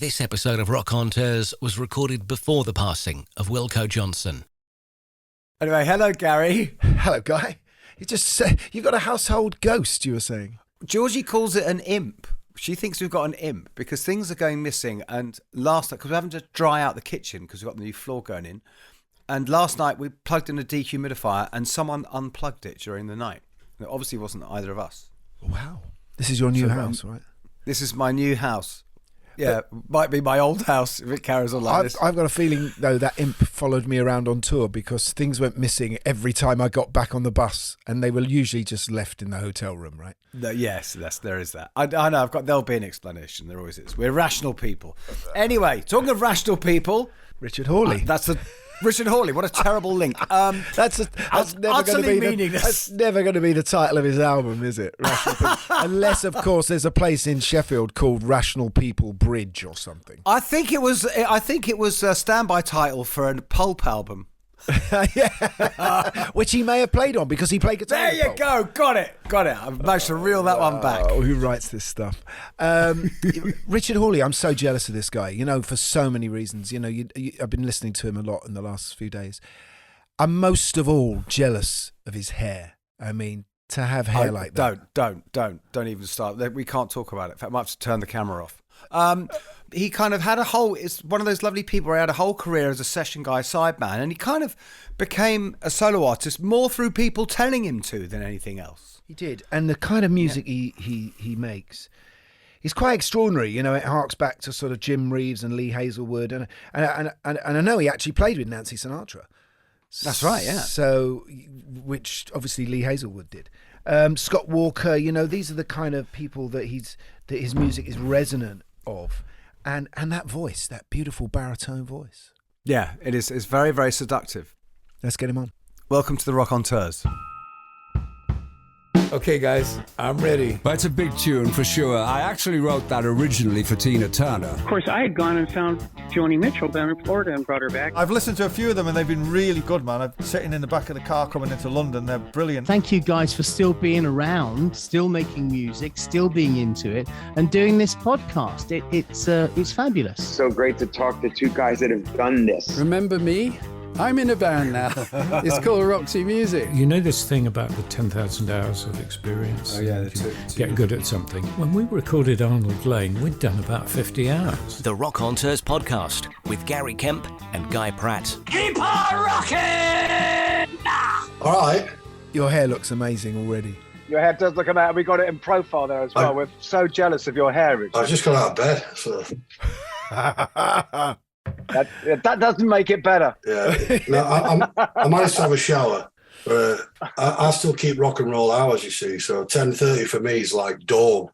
This episode of Rockonteurs was recorded before the passing of Wilco Johnson. Anyway, hello, Gary. Hello, Guy. You've got a household ghost, you were saying. Georgie calls it an imp. She thinks we've got an imp because things are going missing. And last night, because we're having to dry out the kitchen because we've got the new floor going in. And last night we plugged in a dehumidifier and someone unplugged it during the night. It obviously wasn't either of us. Wow. This is your new house, right? This is my new house. Yeah, might be my old house if it carries on like this. I've got a feeling, though, that imp followed me around on tour because things went missing every time I got back on the bus, and they were usually just left in the hotel room, right? Yes, there is that. I know, there'll be an explanation. There always is. We're rational people. Anyway, talking of rational people... Richard Hawley. Richard Hawley, what a terrible link. That's never going to be the title of his album, is it? Unless, of course, there's a place in Sheffield called Rational People Bridge or something. I think it was a standby title for a Pulp album. Yeah, which he may have played on because he played guitar. There you go, got it. I've managed to reel that one back. Oh, who writes this stuff? Richard Hawley, I'm so jealous of this guy. For so many reasons. I've been listening to him a lot in the last few days. I'm most of all jealous of his hair. I mean, to have hair like that. Don't even start. We can't talk about it. In fact, I might have to turn the camera off. He kind of had it's one of those lovely people where he had a whole career as a session guy, sideman, and he kind of became a solo artist more through people telling him to than anything else. He did. And the kind of music he makes is quite extraordinary. It harks back to sort of Jim Reeves and Lee Hazelwood. And I know he actually played with Nancy Sinatra. That's right, yeah. So, which obviously Lee Hazelwood did. Scott Walker, these are the kind of people that his music is resonant of. And that voice, that beautiful baritone voice. Yeah, it is. It's very, very seductive. Let's get him on. Welcome to the Rockonteurs. Okay, guys, I'm ready. That's a big tune for sure. I actually wrote that originally for Tina Turner. Of course, I had gone and found Joni Mitchell down in Florida and brought her back. I've listened to a few of them and they've been really good, man. I'm sitting in the back of the car coming into London. They're brilliant. Thank you guys for still being around, still making music, still being into it, and doing this podcast. It's fabulous. So great to talk to two guys that have done this. Remember me? I'm in a band now. It's called Roxy Music. You know this thing about the 10,000 hours of experience? Oh, yeah. Get good at something. When we recorded Arnold Lane, we'd done about 50 hours. The Rockonteurs podcast with Gary Kemp and Guy Pratt. Keep on rocking! All right. Your hair looks amazing already. Your hair does look amazing. We got it in profile there as well. We're so jealous of your hair, Richard. I just got out of bed, so... That doesn't make it better. Yeah, no, I managed to have a shower, but I still keep rock and roll hours. You see, so 10:30 for me is like dawn.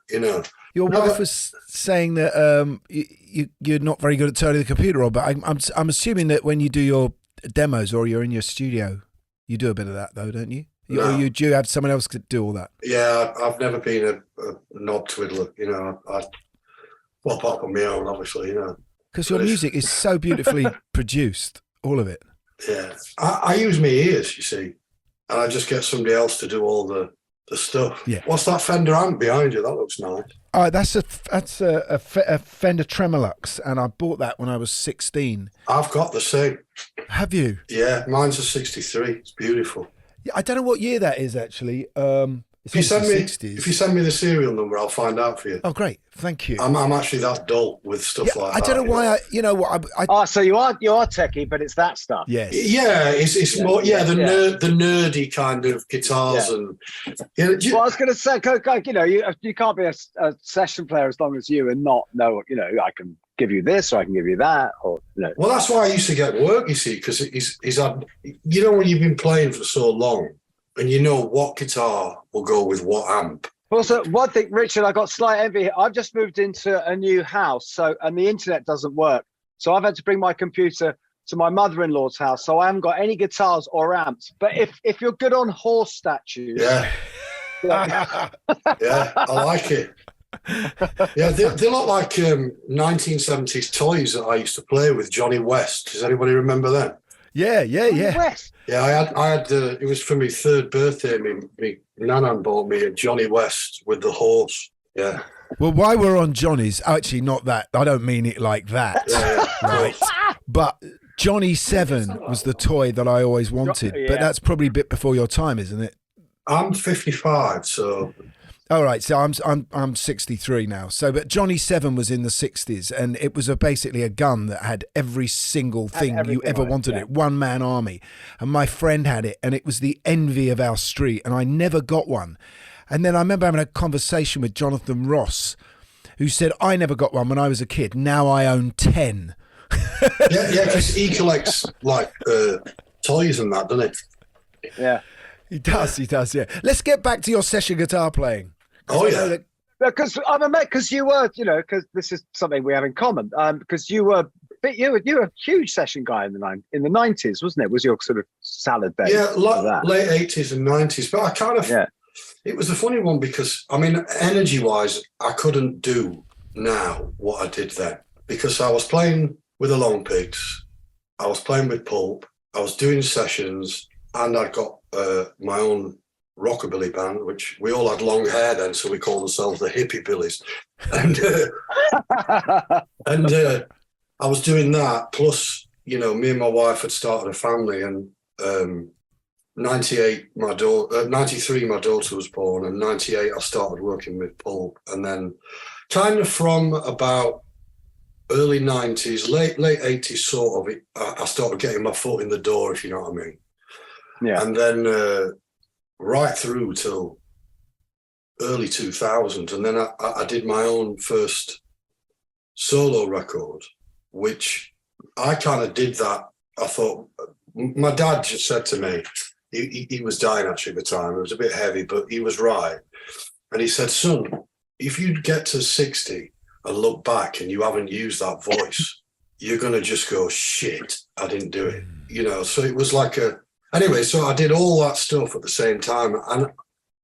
Your wife was saying that you're not very good at turning the computer on, but I'm assuming that when you do your demos or you're in your studio, you do a bit of that though, don't you? No. Or do you have someone else to do all that? Yeah, I've never been a knob twiddler. I pop up on my own, obviously. Because your music is so beautifully produced, all of it. Yeah. I use my ears, you see, and I just get somebody else to do all the stuff. Yeah. What's that Fender amp behind you? That looks nice. All right, that's a Fender Tremolux, and I bought that when I was 16. I've got the same. Have you? Yeah, mine's a 63. It's beautiful. Yeah, I don't know what year that is, actually. If you send me the serial number, I'll find out for you. Oh, great! Thank you. I'm actually that dull with stuff like that. I don't know why. So you are techie, but it's that stuff. Yes. Yeah, it's more the nerdy kind of guitars and. Well, I was going to say, you can't be a session player as long as you and not know. I can give you this or I can give you that, or Well, that's why I used to get work. You see, because he's had. When you've been playing for so long. And you know what guitar will go with what amp. Also, one thing, Richard, I got slight envy here. I've just moved into a new house, and the internet doesn't work. So I've had to bring my computer to my mother-in-law's house, so I haven't got any guitars or amps. But if you're good on horse statues... Yeah. Yeah, I like it. Yeah, they look like 1970s toys that I used to play with, Johnny West. Does anybody remember them? Yeah. West. Yeah, I had it was for my third birthday. Me Nanan bought me a Johnny West with the horse. Yeah. Well, while we're on Johnny's, actually not that. I don't mean it like that, right? But Johnny 7 was the toy that I always wanted. Yeah. But that's probably a bit before your time, isn't it? I'm 55, so... All right, so I'm 63 now. So, but Johnny 7 was in the 60s, and it was basically a gun that had every single thing you ever wanted. It one man army, and my friend had it, and it was the envy of our street, and I never got one. And then I remember having a conversation with Jonathan Ross, who said I never got one when I was a kid. Now I own 10. yeah, because he collects like toys and that, doesn't he? Yeah, he does. Yeah. Let's get back to your session guitar playing. Oh yeah. Because I'm a mate. Because you were, because this is something we have in common. Because you were a huge session guy in the 90s, wasn't it? Was your sort of salad day? Yeah, late 80s and 90s. But I kind of, it was a funny one because I mean, energy-wise, I couldn't do now what I did then because I was playing with the Longpigs, I was playing with Pulp, I was doing sessions, and I got my own rockabilly band, which we all had long hair then, so we called ourselves the Hippie Billies. And I was doing that. Plus, me and my wife had started a family, and 93, my daughter was born, and 98, I started working with Pulp, and then kind of from about early 90s, late 80s, sort of, I started getting my foot in the door, if you know what I mean. Yeah. And then right through till early 2000, and then I did my own first solo record, which I kind of did that. I thought, my dad just said to me, he was dying actually at the time, it was a bit heavy, but he was right. And he said, son, if you get to 60 and look back and you haven't used that voice, you're going to just go, shit, I didn't do it. So it was like anyway, so I did all that stuff at the same time, and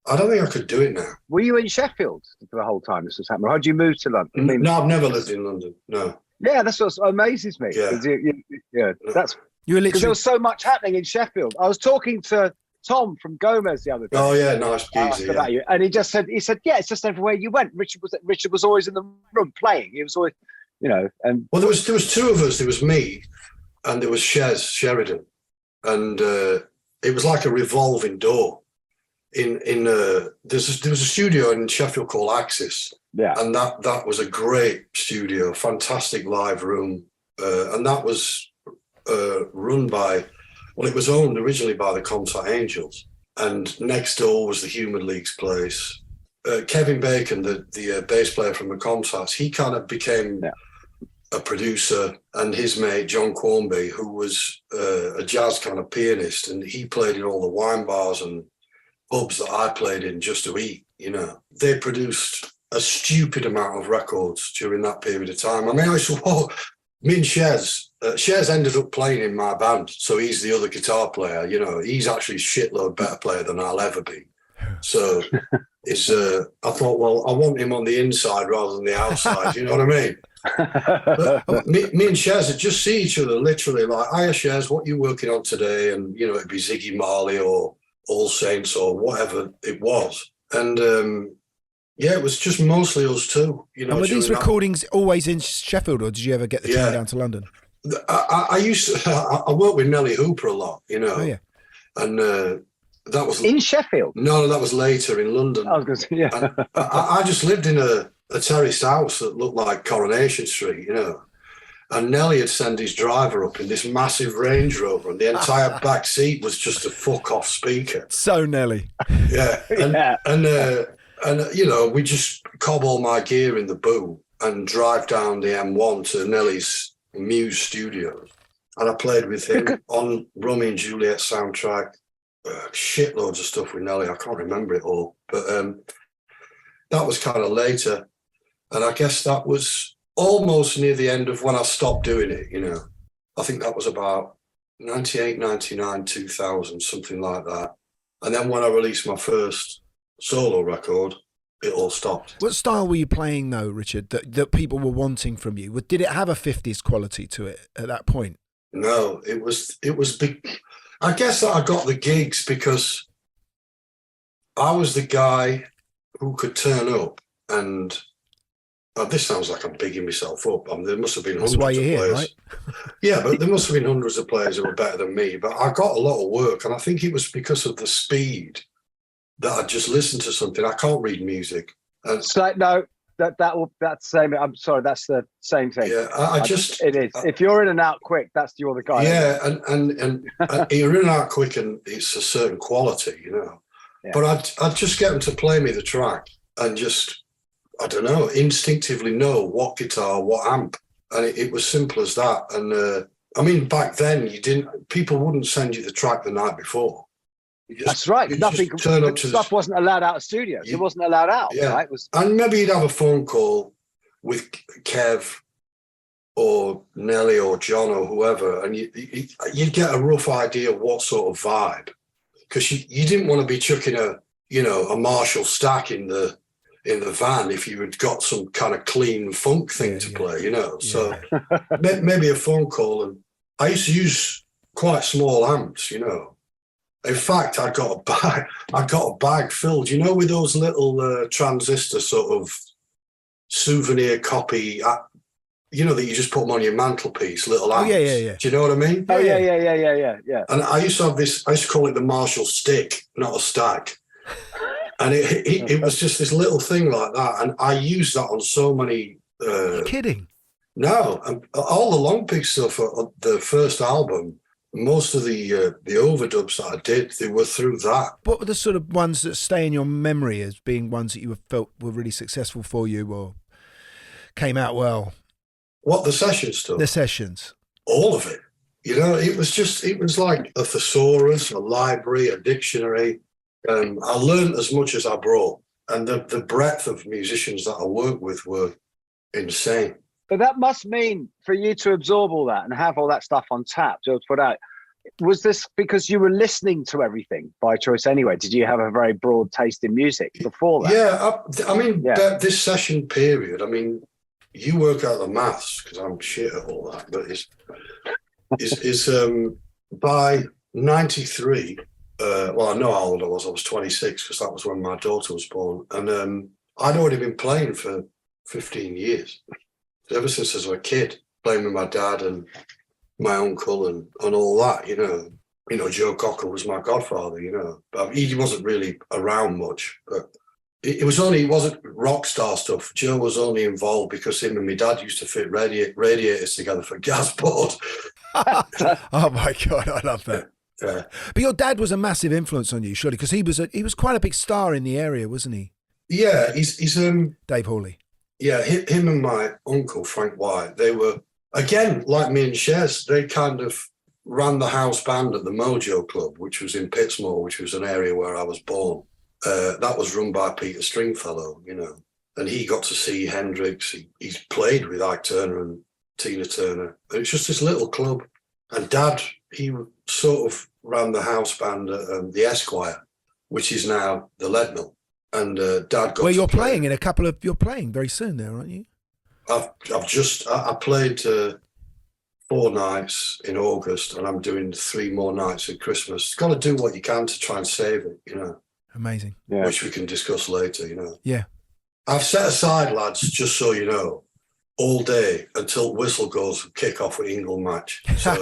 I don't think I could do it now. Were you in Sheffield for the whole time this was happening? How did you move to London? No, I've never lived in London, no. Yeah, that's what amazes me. Yeah. That's because there was so much happening in Sheffield. I was talking to Tom from Gomez the other day. Oh yeah, nice, easy. About you, and he said, yeah, it's just everywhere you went. Richard was always in the room playing. He was always, and well, there was two of us. There was me, and there was Sheridan, and it was like a revolving door. There was a studio in Sheffield called Axis. Yeah, and that was a great studio, fantastic live room, and that was run by. Well, it was owned originally by the Contact Angels, and next door was the Human League's place. Kevin Bacon, the bass player from the Contacts, he kind of became a producer, and his mate John Quarmby, who was a jazz kind of pianist, and he played in all the wine bars and pubs that I played in just to eat. They produced a stupid amount of records during that period of time. I mean, me and Shez ended up playing in my band, so he's the other guitar player. He's actually a shitload better player than I'll ever be. So I thought, well, I want him on the inside rather than the outside. You know what I mean? But me and Shez would just see each other literally like, hiya Shez, what are you working on today? And it'd be Ziggy Marley or All Saints or whatever it was. And it was just mostly us two. And were these recordings always in Sheffield, or did you ever get the train down to London? I worked with Nelly Hooper a lot, Oh, yeah. And that was in Sheffield. No, that was later in London. I was going to say, yeah. And I just lived in a terraced house that looked like Coronation Street, And Nelly had sent his driver up in this massive Range Rover, and the entire back seat was just a fuck off speaker. So Nelly. Yeah, and we just cob all my gear in the boot and drive down the M1 to Nelly's Muse Studios, and I played with him on Romeo and Juliet soundtrack. Shitloads of stuff with Nelly. I can't remember it all, but that was kind of later, and I guess that was almost near the end of when I stopped doing it. I think that was about 98, 99, 2000, something like that. And then when I released my first solo record, it all stopped. What style were you playing though, Richard, that people were wanting from you? Did it have a 50s quality to it at that point? No, it was big. I guess that I got the gigs because I was the guy who could turn up and this sounds like I'm bigging myself up. There must have been That's hundreds why you're of here, players. right? Yeah, but there must have been hundreds of players who were better than me. But I got a lot of work, and I think it was because of the speed that I just listened to something. I can't read music. And so no, that's same. I'm sorry, that's the same thing. Yeah, it is. If you're in and out quick, you're the guy. Yeah, and you're in and out quick, and it's a certain quality, you know. Yeah. But I'd just get them to play me the track and just, I don't know, instinctively know what guitar, what amp, and it was simple as that. And I mean, back then people wouldn't send you the track the night before. That's right. Nothing. Turn up to stuff wasn't allowed out of studios. It wasn't allowed out. Yeah. Right? And maybe you'd have a phone call with Kev or Nelly or John or whoever, and you'd get a rough idea of what sort of vibe, because you didn't want to be chucking a Marshall stack in the van if you had got some kind of clean funk thing to play, you know. So maybe a phone call. And I used to use quite small amps, you know. In fact, I got a bag filled, you know, with those little transistor sort of souvenir copy, you know, that you just put them on your mantelpiece, little amps. Oh, yeah. Do you know what I mean? Oh, yeah. And I used to have this, I used to call it the Marshall stick, not a stack. And it was just this little thing like that. And I used that on so many... You're kidding? No. All the Longpigs stuff, the first album, most of the overdubs that I did, they were through that. What were the sort of ones that stay in your memory as being ones that you felt were really successful for you or came out well? What, the session stuff? The sessions. All of it. You know, it was like a thesaurus, a library, a dictionary. I learned as much as I brought. And the breadth of musicians that I worked with were insane. But that must mean for you to absorb all that and have all that stuff on tap to put out. Was this because you were listening to everything by choice anyway? Did you have a very broad taste in music before that? Yeah, I mean, this session period, I mean, you work out the maths because I'm shit at all that, but it's by 93, well, I know how old I was 26 because that was when my daughter was born. And I'd already been playing for 15 years. Ever since I was a kid, playing with my dad and my uncle and all that, you know, Joe Cocker was my godfather, you know. But he wasn't really around much, but it wasn't rock star stuff. Joe was only involved because him and my dad used to fit radiators together for gas board. Oh my God, I love that. Yeah. But your dad was a massive influence on you, surely, because he was quite a big star in the area, wasn't he? Yeah, he's Dave Hawley. Yeah, him and my uncle, Frank White, they were, again, like me and Shez, they kind of ran the house band at the Mojo Club, which was in Pittsmore, which was an area where I was born. That was run by Peter Stringfellow, you know, and he got to see Hendrix. He's played with Ike Turner and Tina Turner. It's just this little club. And Dad, he sort of ran the house band at the Esquire, which is now the Lead Mill. And Dad got well, you're playing in a couple of... You're playing very soon there, aren't you? I played 4 nights in August, and I'm doing 3 more nights at Christmas. Got to do what you can to try and save it, you know. Amazing. Yeah. Which we can discuss later, you know. Yeah. I've set aside, lads, just so you know, all day until whistle goes for kick-off with England match. So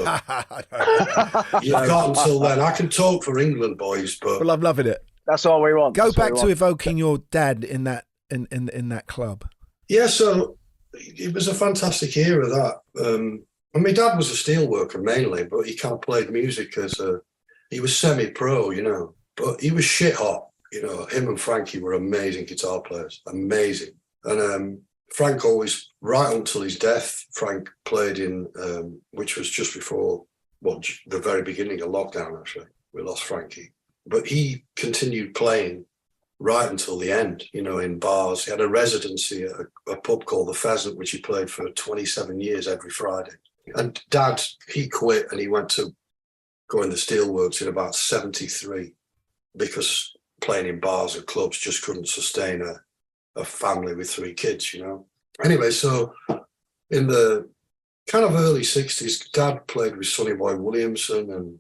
you've got until then. I can talk for England, boys, but... Well, I'm loving it. That's all we want. Go back to evoking your dad in that club. Yeah, so it was a fantastic era, that. And my dad was a steelworker mainly, but he kind of played music he was semi-pro, you know, but he was shit hot. You know, him and Frankie were amazing guitar players, amazing. And Frank always, right until his death, Frank played in, which was just before, the very beginning of lockdown, actually. We lost Frankie. But he continued playing right until the end, you know, in bars. He had a residency at a pub called The Pheasant, which he played for 27 years every Friday. And Dad, he quit and he went to go in the steelworks in about 73 because playing in bars and clubs just couldn't sustain a family with 3 kids, you know. Anyway, so in the kind of early 60s, Dad played with Sonny Boy Williamson and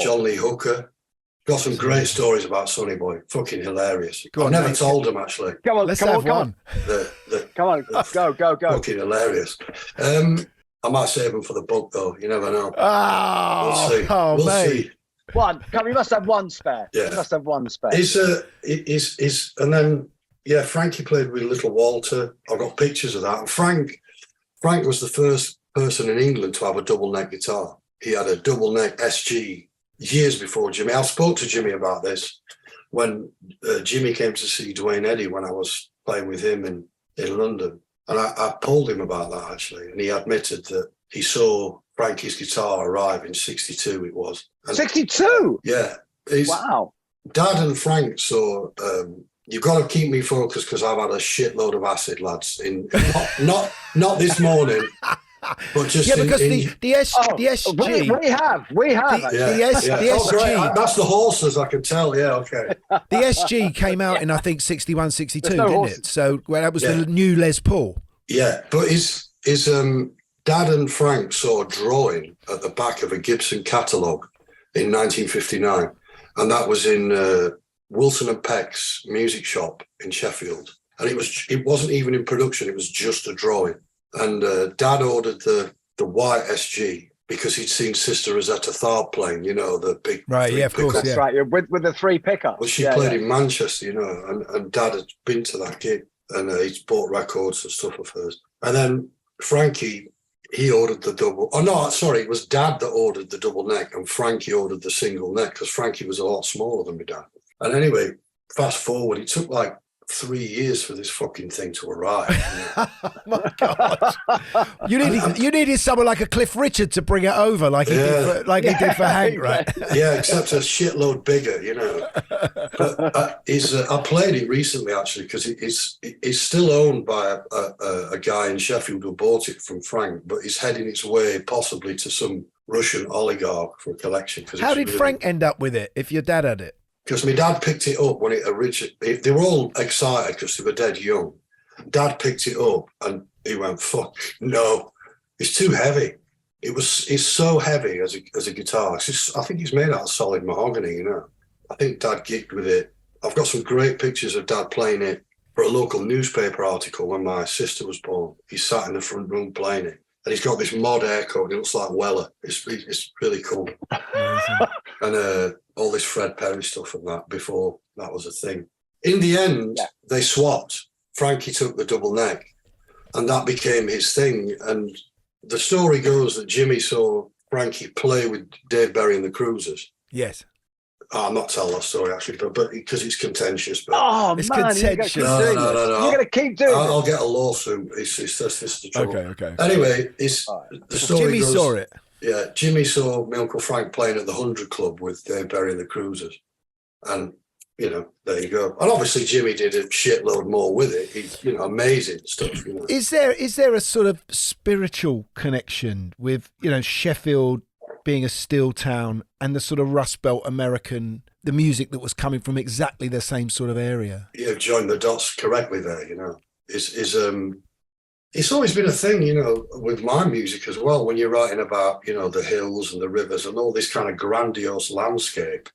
John Lee Hooker. Got some great stories about Sonny Boy. Fucking hilarious. Go on, I've never mate. told them, actually. Come on, Let's come have on, come one. on. Come on, go. Fucking hilarious. I might save them for the book, though. You never know. Oh, We'll see. oh We'll mate. see. One. Come, you must have one spare. Yeah. You must have one spare. And then, yeah, Frankie played with Little Walter. I've got pictures of that. And Frank was the first person in England to have a double neck guitar. He had a double neck SG years before Jimmy. I spoke to Jimmy about this when Jimmy came to see Duane Eddy when I was playing with him in London. And I told him about that, actually. And he admitted that he saw Frankie's guitar arrive in 62, it was. 62? Yeah. Wow. Dad and Frank saw... you've got to keep me focused because I've had a shitload of acid, lads. Not this morning, but just because the SG. We have. The Oh, great. SG. That's the horses, I can tell. Yeah, okay. The SG came out in, I think, 61, 62, There's no didn't horses. it? So that was the new Les Paul. Yeah, but his Dad and Frank saw a drawing at the back of a Gibson catalogue in 1959, and that was in Wilson and Peck's music shop in Sheffield. And it wasn't even in production; it was just a drawing. And Dad ordered the white SG because he'd seen Sister Rosetta Tharpe playing, the big of course, That's right. With the 3 pickups. Well, she played in Manchester, and Dad had been to that gig, and he's bought records and stuff of hers. And then Frankie, he ordered the double. Oh no, sorry, it was Dad that ordered the double neck, and Frankie ordered the single neck because Frankie was a lot smaller than my dad. And anyway, fast forward, it took like 3 years for this fucking thing to arrive. Oh my God! You needed someone like a Cliff Richard to bring it over, like he did for Hank, right? Yeah, except a shitload bigger, But I played it recently actually because it's still owned by a guy in Sheffield who bought it from Frank, but it's heading its way possibly to some Russian oligarch for a collection. How did Frank end up with it? If your dad had it? Because my dad picked it up when it originally... They were all excited because they were dead young. Dad picked it up and he went, fuck, no, it's too heavy. It's so heavy as a guitar. I think it's made out of solid mahogany, I think Dad gigged with it. I've got some great pictures of Dad playing it for a local newspaper article when my sister was born. He sat in the front room playing it. And he's got this mod haircut. It looks like Weller. It's really cool. And all this Fred Perry stuff and that before that was a thing. In the end, they swapped. Frankie took the double neck, and that became his thing. And the story goes that Jimmy saw Frankie play with Dave Berry and the Cruisers. Yes. I'm not telling that story actually, but because it's contentious. But it's contentious. No. You're going to keep doing it. I'll get a lawsuit. This is the trouble. Okay. Anyway, the story Jimmy goes, saw it. Yeah, Jimmy saw my Uncle Frank playing at the 100 Club with Dave Berry and the Cruisers. And, there you go. And obviously Jimmy did a shitload more with it. He's, amazing stuff, Is there a sort of spiritual connection with, Sheffield being a steel town and the sort of Rust Belt American, the music that was coming from exactly the same sort of area? You've joined the dots correctly there, It's always been a thing, with my music as well, when you're writing about, the hills and the rivers and all this kind of grandiose landscape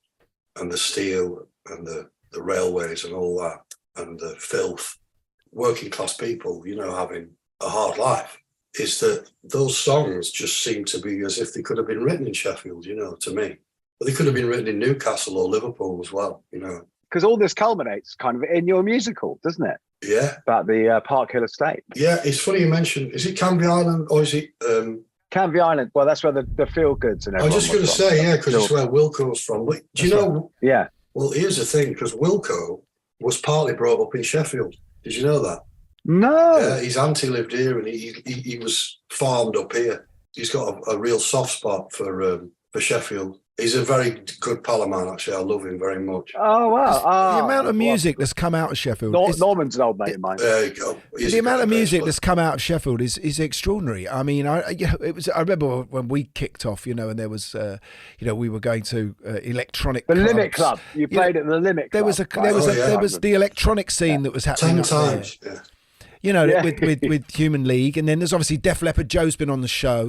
and the steel and the railways and all that and the filth, working class people, having a hard life, is that those songs just seem to be as if they could have been written in Sheffield, to me. But they could have been written in Newcastle or Liverpool as well, Because all this culminates kind of in your musical, doesn't it? Yeah. About the Park Hill estate. Yeah, it's funny you mentioned, is it Canvey Island or is it... Canvey Island, well, that's where the feel goods and I was everything. just going to say, because it's where Wilco's from. But do you know... Yeah. Well, here's the thing, because Wilco was partly brought up in Sheffield. Did you know that? No. Yeah, his auntie lived here and he was farmed up here. He's got a real soft spot for Sheffield. He's a very good pal of mine, actually. I love him very much. Oh, wow. The amount of music that's come out of Sheffield. Norman's an old mate of mine. There you go. The amount of music that's come out of Sheffield is extraordinary. I mean, I remember when we kicked off, and there was, we were going to electronic The clubs. Limit Club. You played at the Limit Club. There was the electronic scene that was happening 10 times, with Human League, and then there's obviously Def Leppard. Joe's been on the show,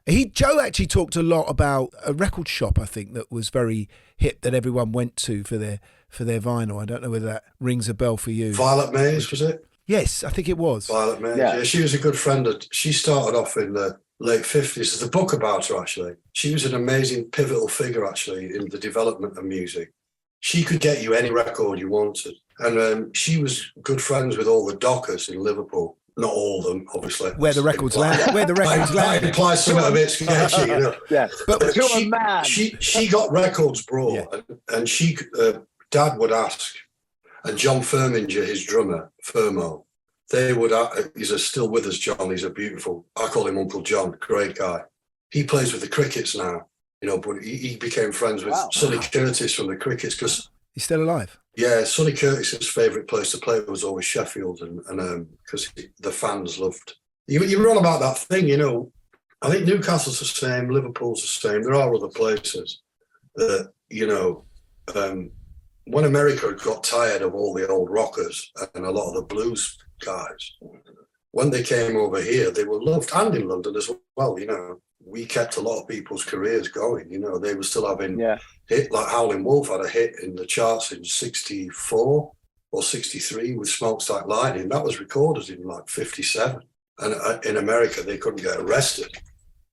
Joe actually talked a lot about a record shop, I think, that was very hip that everyone went to for their vinyl. I don't know whether that rings a bell for you. Violet Mays, was it? Yes, I think it was. Violet Mays, yeah. She was a good friend. She started off in the late 50s. There's a book about her, actually. She was an amazing pivotal figure, actually, in the development of music. She could get you any record you wanted. And she was good friends with all the dockers in Liverpool. Not all of them, obviously. Where the records land. Where the records land. Implies some of it sketchy, you know. Yeah. But she got records brought, and she Dad would ask, and John Firminger, his drummer, Firmo, they would. He's still with us, John. He's a beautiful. I call him Uncle John. Great guy. He plays with the Crickets now, you know. But he became friends with Sonny Curtis from the Crickets because he's still alive. Yeah, Sonny Curtis's favourite place to play was always Sheffield, and because the fans loved. You were on about that thing, you know. I think Newcastle's the same, Liverpool's the same. There are other places that, you know, when America had got tired of all the old rockers and a lot of the blues guys, when they came over here, they were loved, and in London as well, you know. We kept a lot of people's careers going, you know. They were still having hit, like Howlin' Wolf had a hit in the charts in 64 or 63 with Smokestack Lightning. That was recorded in like 57. And in America, they couldn't get arrested.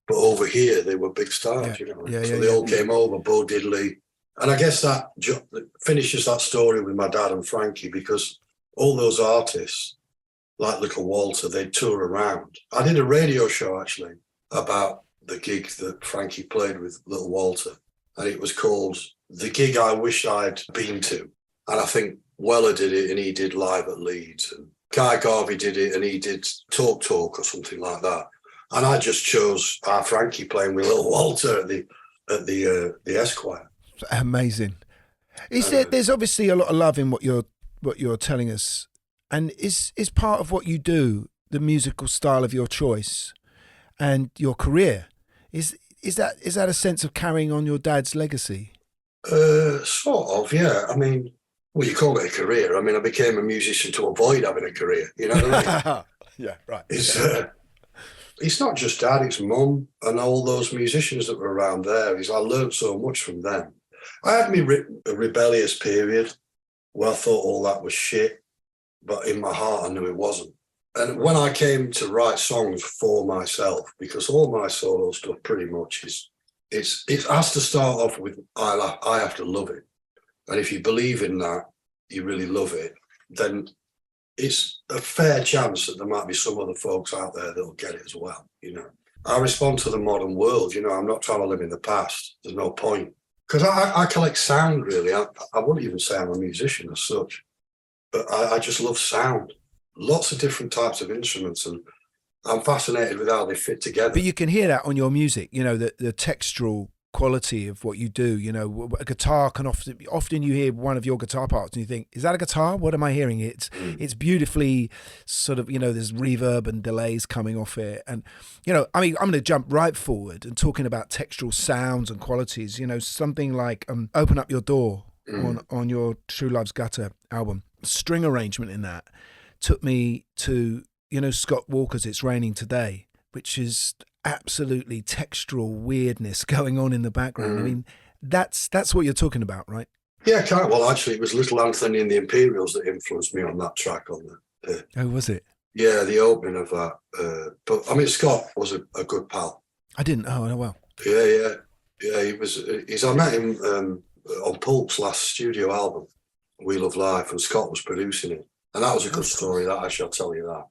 But over here, they were big stars, you know. So they all came over, Bo Diddley. And I guess that finishes that story with my dad and Frankie, because all those artists, like Little Walter, they'd tour around. I did a radio show, actually, about the gig that Frankie played with Little Walter, and it was called The Gig I Wish I'd Been To. And I think Weller did it, and he did Live at Leeds, and Guy Garvey did it, and he did Talk or something like that. And I just chose our Frankie playing with Little Walter at the Esquire. Amazing. There's obviously a lot of love in what you're telling us, and is part of what you do the musical style of your choice and your career? Is that a sense of carrying on your dad's legacy? Sort of, yeah. I mean, well, you call it a career. I mean, I became a musician to avoid having a career. You know what I mean? Yeah, right. It's not just Dad, it's Mum and all those musicians that were around there. I learned so much from them. I had a rebellious period where I thought all that was shit, but in my heart I knew it wasn't. And when I came to write songs for myself, because all my solo stuff pretty much it has to start off with I have to love it. And if you believe in that, you really love it, then it's a fair chance that there might be some other folks out there that'll get it as well, you know. I respond to the modern world, you know. I'm not trying to live in the past. There's no point. Because I collect sound, really. I wouldn't even say I'm a musician as such, but I just love sound. Lots of different types of instruments, and I'm fascinated with how they fit together. But you can hear that on your music, you know, the textural quality of what you do. You know, a guitar can often you hear one of your guitar parts and you think, is that a guitar? What am I hearing? It's beautifully sort of, you know, there's reverb and delays coming off it. And, you know, I mean, I'm going to jump right forward and talking about textural sounds and qualities, you know, something like Open Up Your Door on your True Love's Gutter album. String arrangement in that took me to, you know, Scott Walker's It's Raining Today, which is absolutely textural weirdness going on in the background. I mean, that's what you're talking about, right? Yeah, well, actually, it was Little Anthony and the Imperials that influenced me on that track. Oh, was it? Yeah, the opening of that. But I mean, Scott was a good pal. I didn't. Oh, well. Yeah. He was. I met him on Pulp's last studio album, Wheel of Life, and Scott was producing it. And that was a good story, that I shall tell you that.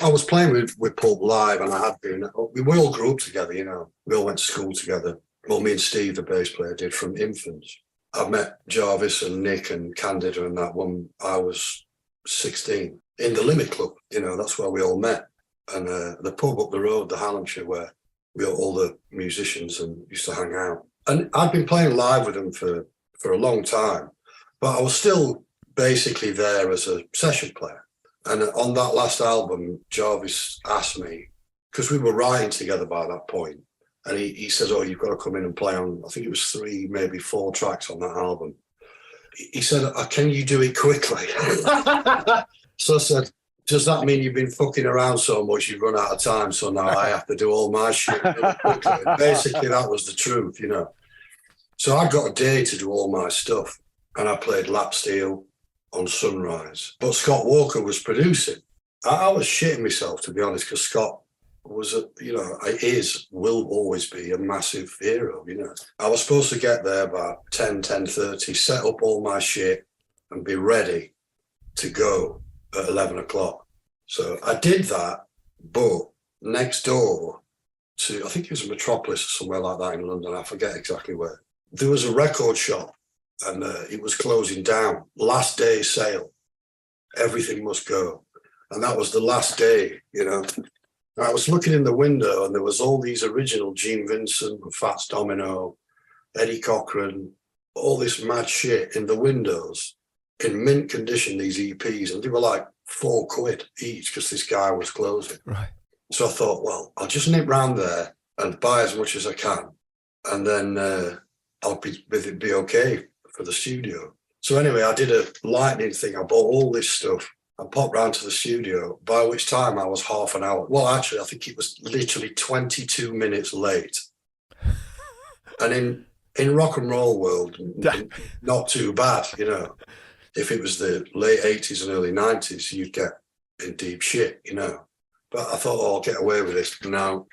I was playing with Pulp live, and I had been. We all grew up together, you know. We all went to school together. Well, me and Steve, the bass player, did from infants. I met Jarvis and Nick and Candida and that when I was 16 in the Limit Club. You know, that's where we all met. And the pub up the road, the Hallamshire, where we all the musicians and used to hang out. And I'd been playing live with them for a long time, but I was still basically there as a session player. And on that last album, Jarvis asked me, because we were writing together by that point, and he says, oh, you've got to come in and play on, I think it was 3, maybe 4 tracks on that album. He said, can you do it quickly? So I said, does that mean you've been fucking around so much you've run out of time, so now I have to do all my shit really quickly? Basically, that was the truth, you know. So I got a day to do all my stuff, and I played lap steel on Sunrise. But Scott Walker was producing. I was shitting myself, to be honest, because Scott was, will always be a massive hero, you know. I was supposed to get there about 10:30, set up all my shit and be ready to go at 11 o'clock. So I did that, but next door to, I think it was Metropolis or somewhere like that in London, I forget exactly where, there was a record shop and it was closing down. Last day sale. Everything must go. And that was the last day, you know. I was looking in the window and there was all these original Gene Vincent and Fats Domino, Eddie Cochran, all this mad shit in the windows in mint condition, these EPs, and they were like £4 each because this guy was closing. Right. So I thought, well, I'll just nip round there and buy as much as I can, and then I'll be okay for the studio. So anyway, I did a lightning thing. I bought all this stuff. I popped round to the studio, by which time I was half an hour. Well, actually, I think it was literally 22 minutes late. And in rock and roll world, not too bad, you know. If it was the late 80s and early 90s, you'd get in deep shit, you know. But I thought, I'll get away with this. Now,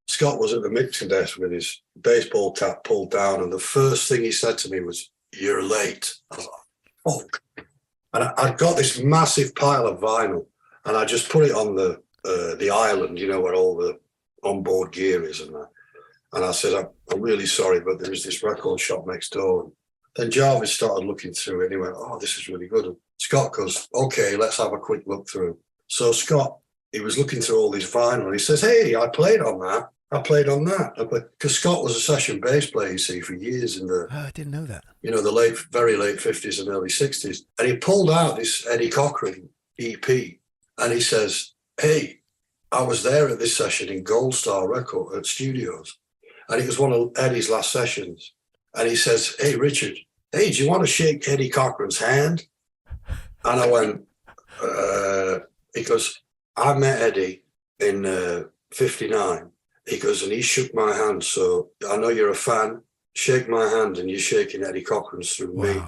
Scott was at the mixing desk with his baseball cap pulled down, and the first thing he said to me was, "You're late." I was like, fuck. And I'd got this massive pile of vinyl, and I just put it on the island, you know, where all the onboard gear is and that. And I said, I'm really sorry, but there is this record shop next door. And then Jarvis started looking through it, and he went, "Oh, this is really good." And Scott goes, "Okay, let's have a quick look through." So Scott, he was looking through all these vinyl, and he says, "Hey, I played on that. I played on that." Because Scott was a session bass player, you see, for years in the... Oh, I didn't know that. You know, the very late 50s and early 60s. And he pulled out this Eddie Cochran EP, and he says, "Hey, I was there at this session in Gold Star Record at Studios, and it was one of Eddie's last sessions." And he says, "Hey, Richard, hey, do you want to shake Eddie Cochran's hand?" And I went, he goes, "I met Eddie in 59. He goes, and he shook my hand. So I know you're a fan. Shake my hand, and you're shaking Eddie Cochran's through me."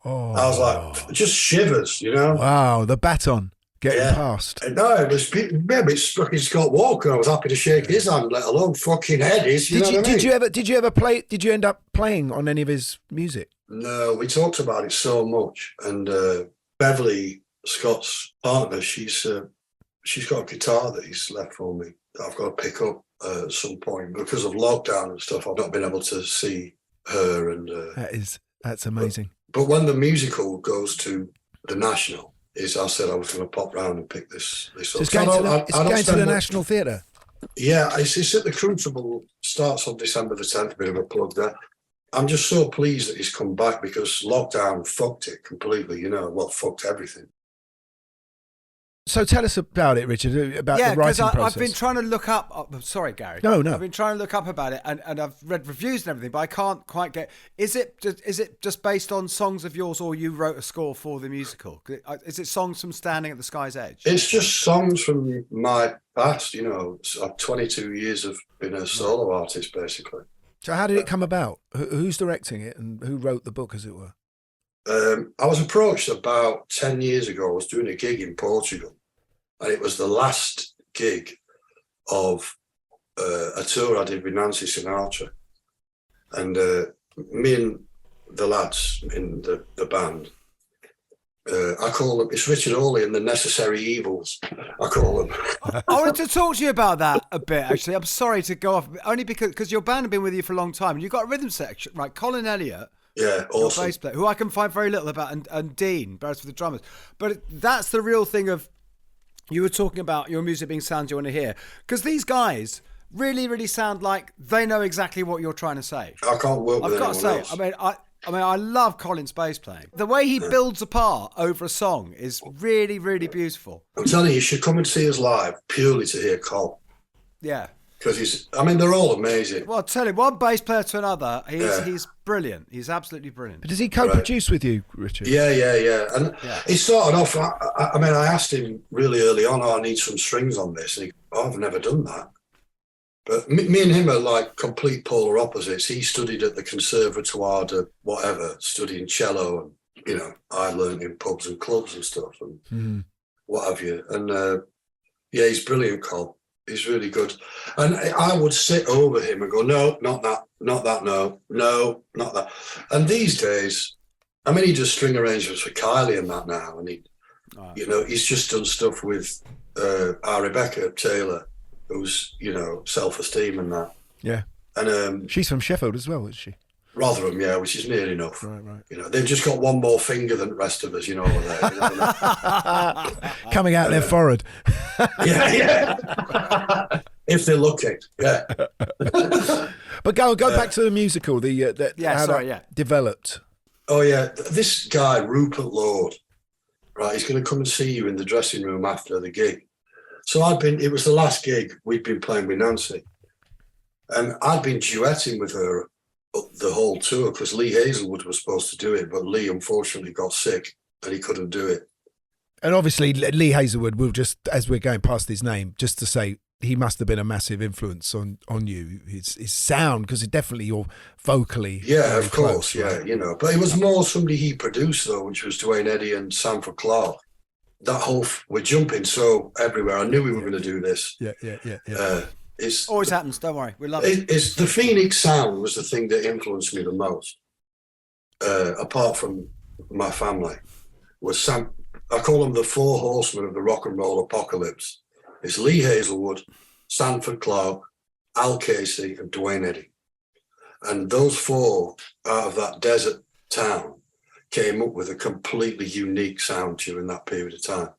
Oh. I was like, just shivers, you know? Wow, the baton getting past. No, it's fucking Scott Walker. I was happy to shake his hand, let alone fucking Eddie's. You know what I mean? Did you ever play? Did you end up playing on any of his music? No, we talked about it so much. And Beverly, Scott's partner, she's got a guitar that he's left for me that I've got to pick up at some point. Because of lockdown and stuff, I've not been able to see her. And that's amazing. But when the musical goes to the National, I said I was going to pop round and pick this up. So it's going to the National Theatre? Yeah, it's at the Crucible. Starts on December the 10th, a bit of a plug there. I'm just so pleased that he's come back because lockdown fucked it completely, you know, fucked everything. So tell us about it, Richard, about the writing process. I've been trying to look up... sorry, Gary. No. I've been trying to look up about it, and I've read reviews and everything, but I can't quite get... Is it just based on songs of yours, or you wrote a score for the musical? Is it songs from Standing at the Sky's Edge? It's just songs from my past, you know. 22 years of being a solo artist, basically. So how did it come about? Who's directing it, and who wrote the book, as it were? I was approached about 10 years ago. I was doing a gig in Portugal, and it was the last gig of a tour I did with Nancy Sinatra. And me and the lads in the band, I call them, it's Richard Hawley and the Necessary Evils, I call them. I wanted to talk to you about that a bit, actually. I'm sorry to go off, only because your band have been with you for a long time, and you've got a rhythm section, right? Colin Elliott. Yeah, awesome. Bass player, who I can find very little about, and Dean, both for the drummers. But that's the real thing of, you were talking about your music being sounds you want to hear. Because these guys really, really sound like they know exactly what you're trying to say. I can't work with anyone else. I love Colin's bass playing. The way he builds a part over a song is really, really beautiful. I'm telling you should come and see us live purely to hear Col. Yeah. because they're all amazing. Well, I'll tell you, one bass player to another, he's brilliant. He's absolutely brilliant. But does he co-produce with you, Richard? Yeah. And he started off, I asked him really early on, I need some strings on this. And I've never done that. But me and him are like complete polar opposites. He studied at the Conservatoire de whatever, studying cello, and, I learned in pubs and clubs and stuff and what have you. And he's brilliant, Col. He's really good. And I would sit over him and go, no, not that, no, not that. And these days, he does string arrangements for Kylie and that now. And he's just done stuff with our Rebecca Taylor, who's, self-esteem and that. Yeah. And she's from Sheffield as well, is she? Rotherham, yeah, which is near enough. Right. They've just got one more finger than the rest of us, over there. Coming out their forehead. Yeah. If they're lucky, yeah. But go back to the musical. Developed. Oh yeah, this guy Rupert Lord, right? He's going to come and see you in the dressing room after the gig. So it was the last gig we'd been playing with Nancy, and I'd been duetting with her the whole tour because Lee Hazelwood was supposed to do it, but Lee unfortunately got sick and he couldn't do it. And obviously Lee Hazelwood, will just, as we're going past his name, just to say he must have been a massive influence on you, his sound, because definitely you're vocally. Yeah, of course, close, right? But it was more somebody he produced though, which was Duane Eddy and Sanford Clarke. That whole, we're jumping so everywhere. I knew we were going to do this. Yeah. It's always happens. Don't worry, we love it. It's the Phoenix sound was the thing that influenced me the most. Apart from my family, was I call them the four horsemen of the rock and roll apocalypse. It's Lee Hazelwood, Sanford Clarke, Al Casey, and Duane Eddy, and those four out of that desert town came up with a completely unique sound during that period of time.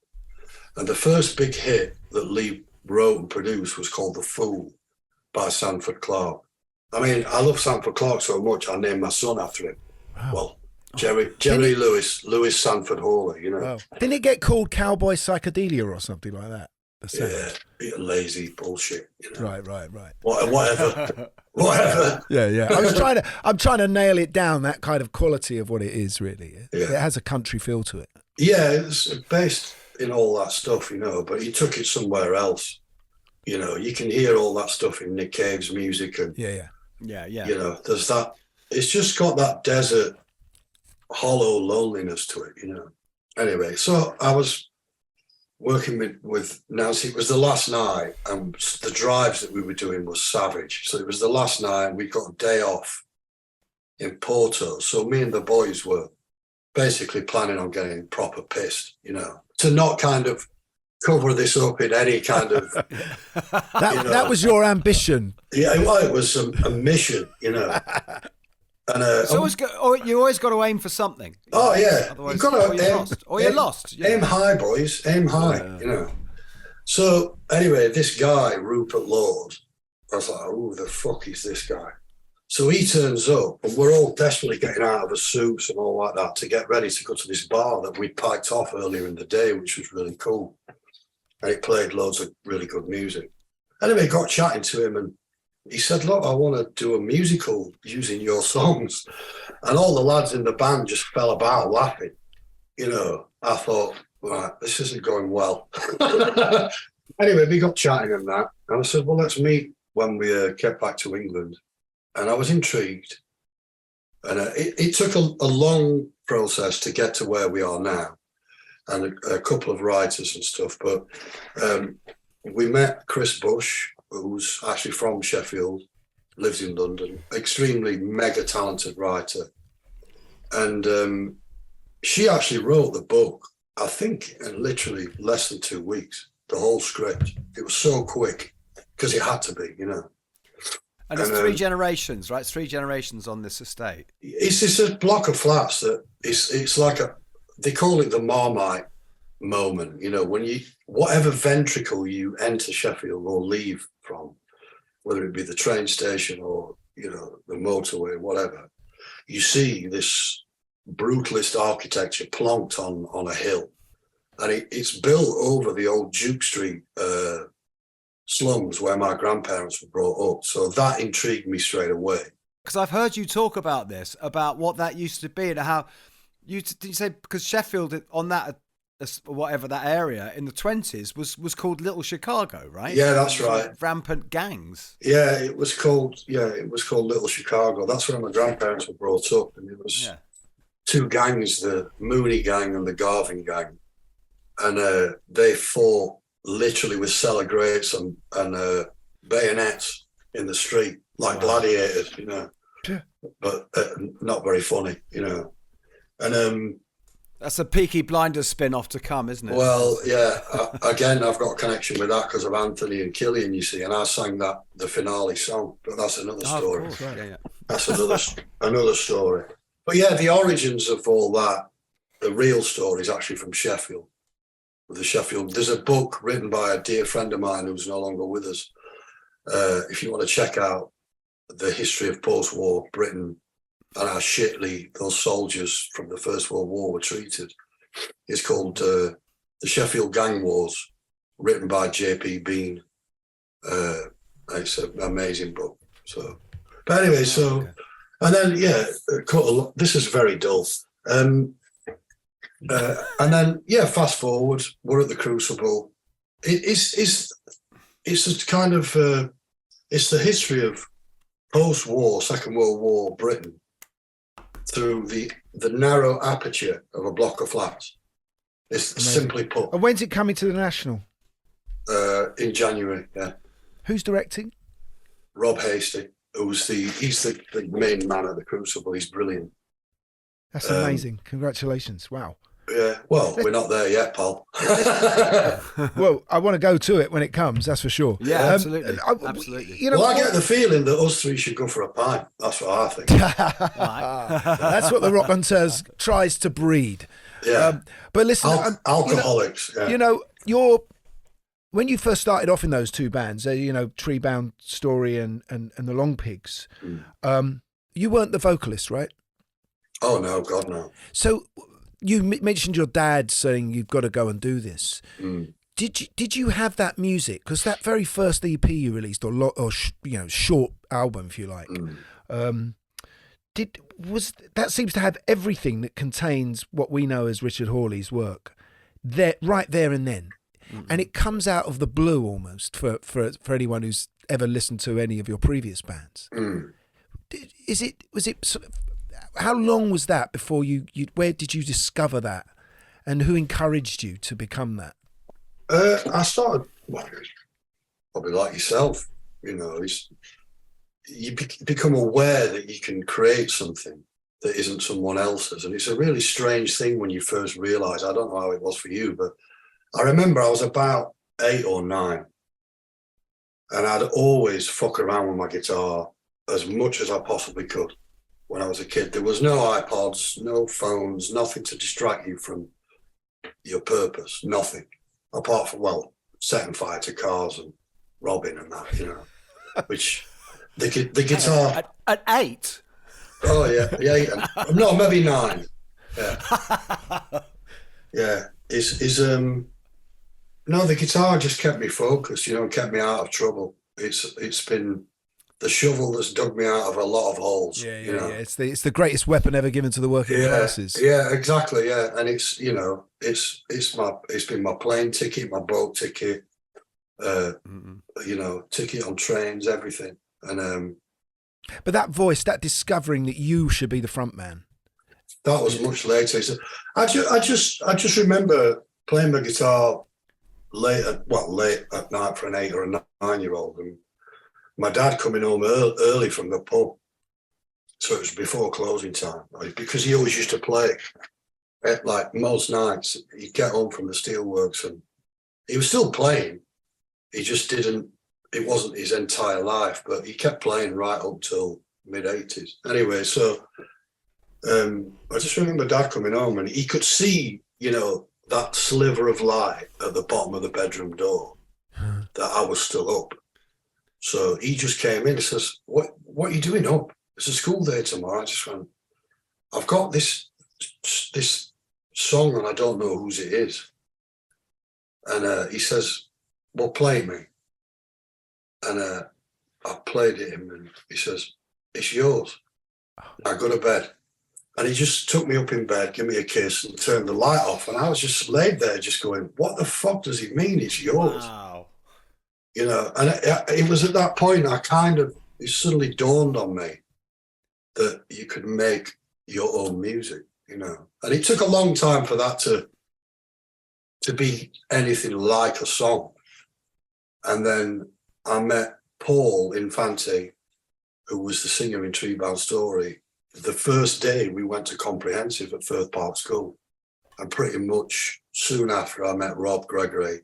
And the first big hit that Lee wrote and produced was called The Fool by Sanford Clarke. I love Sanford Clarke so much, I named my son after him. Wow. Well, Jerry Lewis Sanford Hawley, Wow. Didn't it get called Cowboy Psychedelia or something like that? Yeah, lazy bullshit. Right. Whatever. Yeah. I'm trying to nail it down, that kind of quality of what it is, really. It has a country feel to it. Yeah, it's based in all that stuff, but he took it somewhere else. You can hear all that stuff in Nick Cave's music, and yeah. There's that. It's just got that desert, hollow loneliness to it. Anyway, so I was working with Nancy. It was the last night, and the drives that we were doing was savage. So it was the last night, and we got a day off in Porto. So me and the boys were basically planning on getting proper pissed, to not kind of cover this up in any kind of... That was your ambition. Yeah, well, it was a mission, And you always got to aim for something. Oh yeah, otherwise you're lost. Aim high, boys. Aim high. So anyway, this guy Rupert Lord, I was like, who the fuck is this guy? So he turns up, and we're all desperately getting out of the suits and all like that to get ready to go to this bar that we'd piked off earlier in the day, which was really cool. And it played loads of really good music. Anyway, got chatting to him, and he said, look, I want to do a musical using your songs. And all the lads in the band just fell about laughing. I thought, right, this isn't going well. Anyway, we got chatting and that. And I said, well, let's meet when we get back to England. And I was intrigued. And it took a long process to get to where we are now, and a couple of writers and stuff. But we met Chris Bush, who's actually from Sheffield, lives in London, extremely mega talented writer. And she actually wrote the book, I think, in literally less than 2 weeks, the whole script. It was so quick because it had to be, And it's 3 generations, right? It's 3 generations on this estate. It's just a block of flats that it's like they call it the Marmite moment, when whatever ventricle you enter Sheffield or leave from, whether it be the train station or, the motorway, whatever, you see this brutalist architecture plonked on a hill. And it's built over the old Duke Street slums where my grandparents were brought up. So that intrigued me straight away. Because I've heard you talk about this, about what that used to be and how did you say, because Sheffield on that, whatever that area in the 20s was called Little Chicago, right? Yeah, that's right. Rampant gangs. Yeah, it was called Little Chicago. That's where my grandparents were brought up, and it was two gangs, the Mooney gang and the Garvin gang, and they fought literally with cellar grates and bayonets in the street like gladiators, you know. Yeah. But not very funny, you know. And that's a Peaky Blinders spin-off to come, isn't it? well, yeah. Again, I've got a connection with that because of Anthony and Killian, you see, and I sang the finale song. But that's another story. Of course, right. That's another story. But yeah, the origins of all that, the real story is actually from Sheffield. There's a book written by a dear friend of mine who's no longer with us. If you want to check out the history of post-war Britain and how shittily those soldiers from the First World War were treated, it's called The Sheffield Gang Wars, written by J.P. Bean. It's an amazing book. So, but anyway, and then this is very dull. And then fast forward, we're at the Crucible. It's a kind of it's the history of post-war, Second World War Britain through the narrow aperture of a block of flats. It's simply put. And when's it coming to the National? In January, yeah. Who's directing? Rob Hasty, he's the main man at the Crucible. He's brilliant. That's amazing. Congratulations. Wow. Yeah, well, we're not there yet, Paul. Well, I want to go to it when it comes, that's for sure. Yeah, absolutely. Absolutely. You know, I get the feeling that us three should go for a pint. That's what I think. That's what the Rockonteurs tries to breed. Yeah. But listen, alcoholics. When you first started off in those two bands, Treebound Story and the Longpigs, you weren't the vocalist, right? Oh no, God no. So you mentioned your dad saying you've got to go and do this. Did you have that music? Because that very first EP you released, or short album, if you like, that seems to have everything that contains what we know as Richard Hawley's work, right there and then, and it comes out of the blue almost for anyone who's ever listened to any of your previous bands. Was it sort of, how long was that before you where did you discover that, and who encouraged you to become that? I started, probably like yourself, you become aware that you can create something that isn't someone else's, and it's a really strange thing when you first realise. I don't know how it was for you, but I remember I was about 8 or 9, and I'd always fuck around with my guitar as much as I possibly could. When I was a kid, there was no iPods, no phones, nothing to distract you from your purpose, nothing, apart from, setting fire to cars and robbing and that, which the guitar... At 8? Oh, yeah, no, maybe 9, yeah. Yeah, no, the guitar just kept me focused, kept me out of trouble. It's been the shovel that's dug me out of a lot of holes. Yeah. It's the greatest weapon ever given to the working classes. Yeah, exactly. Yeah, and it's been my plane ticket, my boat ticket, ticket on trains, everything. And but that voice, that discovering that you should be the front man, that was much later. So I just remember playing my guitar late at night for an 8 or a 9-year-old, and my dad coming home early from the pub, so it was before closing time, because he always used to play. Like most nights, he'd get home from the steelworks and he was still playing. He just didn't, it wasn't his entire life, but he kept playing right up till mid-80s. Anyway, so I just remember Dad coming home and he could see, that sliver of light at the bottom of the bedroom door, that I was still up. So he just came in and says, what are you doing up? It's a school day tomorrow. I just went, I've got this song and I don't know whose it is. And he says, well, play me. And I played it him, and he says, "It's yours. Now go to bed." And he just took me up in bed, gave me a kiss, and turned the light off. And I was just laid there, just going, "What the fuck does he mean? It's yours." Wow. You know, and it was at that point it suddenly dawned on me that you could make your own music, you know. And it took a long time for that to be anything like a song. And then I met Paul Infante, who was the singer in Treebound Story. The first day we went to comprehensive at Firth Park School, and pretty much soon after I met Rob Gregory.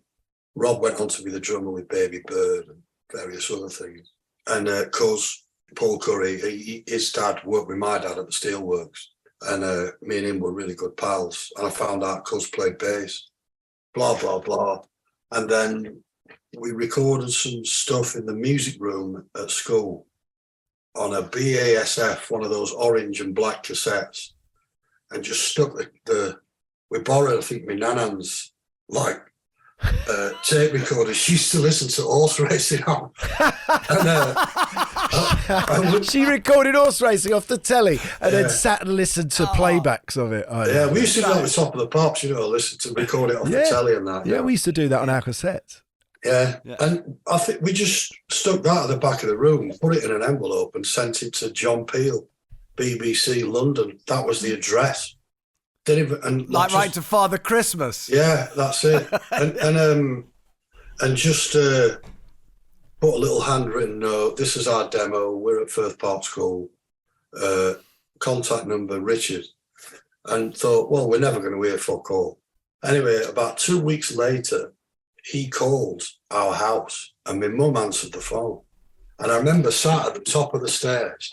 Rob went on to be the drummer with Baby Bird and various other things. And Cuz, Paul Curry, his dad worked with my dad at the Steelworks, and me and him were really good pals. And I found out Cuz played bass, blah, blah, blah. And then we recorded some stuff in the music room at school on a BASF, one of those orange and black cassettes, and just stuck we borrowed, I think, my nan's tape recorder. She used to listen to horse racing on. And, she recorded horse racing off the telly and then sat and listened to playbacks of it. We used to go at the top of the pops, you know, listen to record it off the telly and that. Yeah, we used to do that on our cassettes. Yeah, and I think we just stuck that at the back of the room, put it in an envelope and sent it to John Peel, BBC London. That was the address. Right to Father Christmas. Yeah, that's it. and just put a little handwritten note. This is our demo. We're at Firth Park School. Contact number Richard. And thought, well, we're never going to hear fuck all. Anyway, about 2 weeks later, he called our house and my mum answered the phone. And I remember sat at the top of the stairs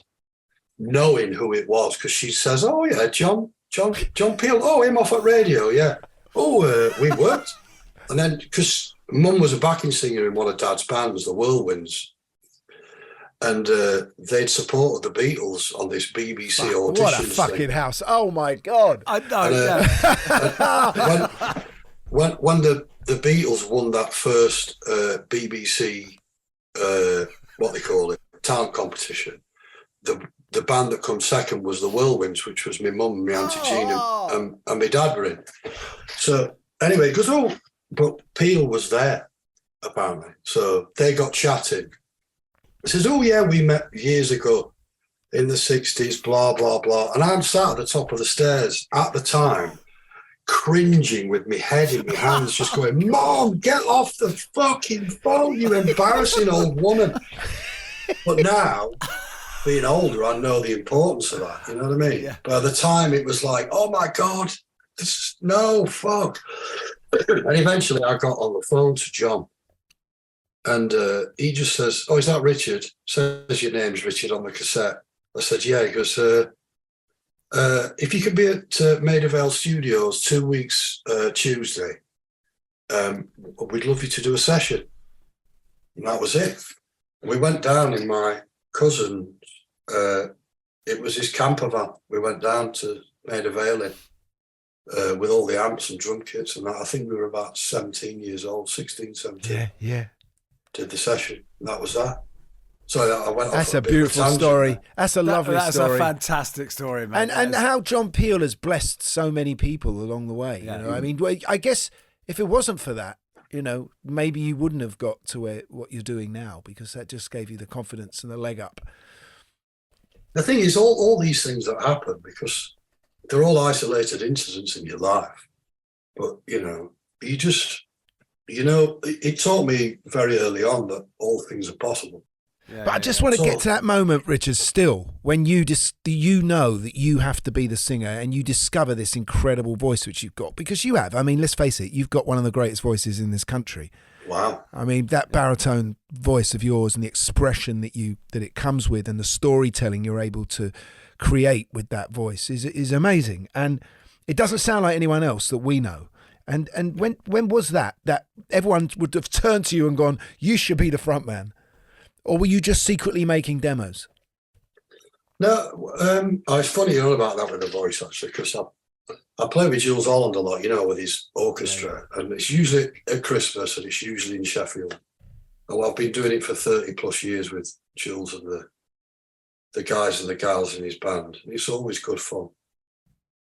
knowing who it was, because she says, "Oh yeah, John Peel. Oh, him off at radio, yeah. Oh, we worked." And then, because Mum was a backing singer in one of Dad's bands, the Whirlwinds, and they'd supported the Beatles on this BBC audition. What a fucking house! Oh my God! I know. When the Beatles won that first BBC, what they call it, talent competition, the band that come second was the Whirlwinds, which was my mum, my Auntie Jean, and my dad were in. So anyway, he goes, "Oh, but Peel was there, apparently." So they got chatting. He says, "Oh yeah, we met years ago in the 60s, blah, blah, blah." And I'm sat at the top of the stairs at the time, cringing with my head in my hands, just going, "Mom, get off the fucking phone, you embarrassing old woman." But now, being older, I know the importance of that, you know what I mean? Yeah. But at the time, it was like, oh my God, no, fuck. And eventually I got on the phone to John, and he just says, "Oh, is that Richard?" Says, "Your name's Richard on the cassette." I said, "Yeah." He goes, "If you could be at Maida Vale Studios 2 weeks Tuesday, we'd love you to do a session." And that was it. We went down in my cousin, it was his camper van. We went down to Maida Vale with all the amps and drum kits and that. I think we were about 17 years old, 16, 17. Yeah. Did the session. And that was that. So I went off. That's a beautiful story. That's a lovely story. That's a fantastic story, man. And how John Peel has blessed so many people along the way. Yeah. You know, I mean, I guess if it wasn't for that, you know, maybe you wouldn't have got to what you're doing now, because that just gave you the confidence and the leg up. The thing is, all these things that happen, because they're all isolated incidents in your life. But, you know, it taught me very early on that all things are possible. But I just want to get to that moment, Richard, still, when you know that you have to be the singer and you discover this incredible voice which you've got, because you have. I mean, let's face it, you've got one of the greatest voices in this country. Wow. I mean, that baritone voice of yours and the expression that it comes with and the storytelling you're able to create with that voice is amazing. And it doesn't sound like anyone else that we know. And when was that everyone would have turned to you and gone, "You should be the front man"? Or were you just secretly making demos? No, it's funny you know about that with the voice, actually, because I play with Jules Holland a lot, you know, with his orchestra, and it's usually at Christmas and it's usually in Sheffield. Well, I've been doing it for 30 plus years with Jules and the guys and the gals in his band. It's always good fun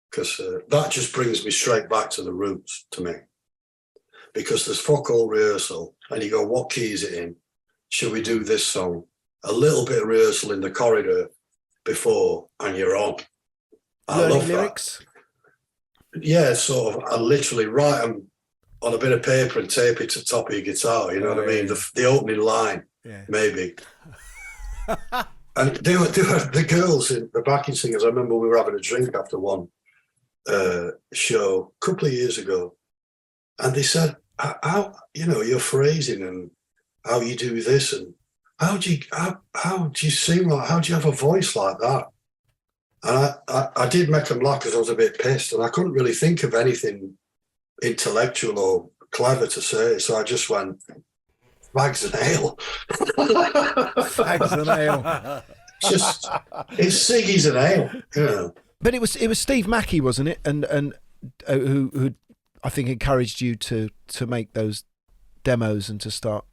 because that just brings me straight back to the roots to me. Because there's fuck all rehearsal, and you go, what key is it in? Should we do this song? A little bit of rehearsal in the corridor before, and you're on. I love lyrics. That. Yeah, sort of. I literally write them on a bit of paper and tape it to the top of your guitar. You know what I mean? The opening line, maybe. And the girls, the backing singers. I remember we were having a drink after one show a couple of years ago, and they said, "How your phrasing and how you do this and how do you sing like? How do you have a voice like that?" And I did make them laugh because I was a bit pissed, and I couldn't really think of anything intellectual or clever to say, so I just went, "Fags and ale." Fags and ale. It's ciggies and ale, you know. But it was Steve Mackey, wasn't it? And who I think encouraged you to make those demos and to start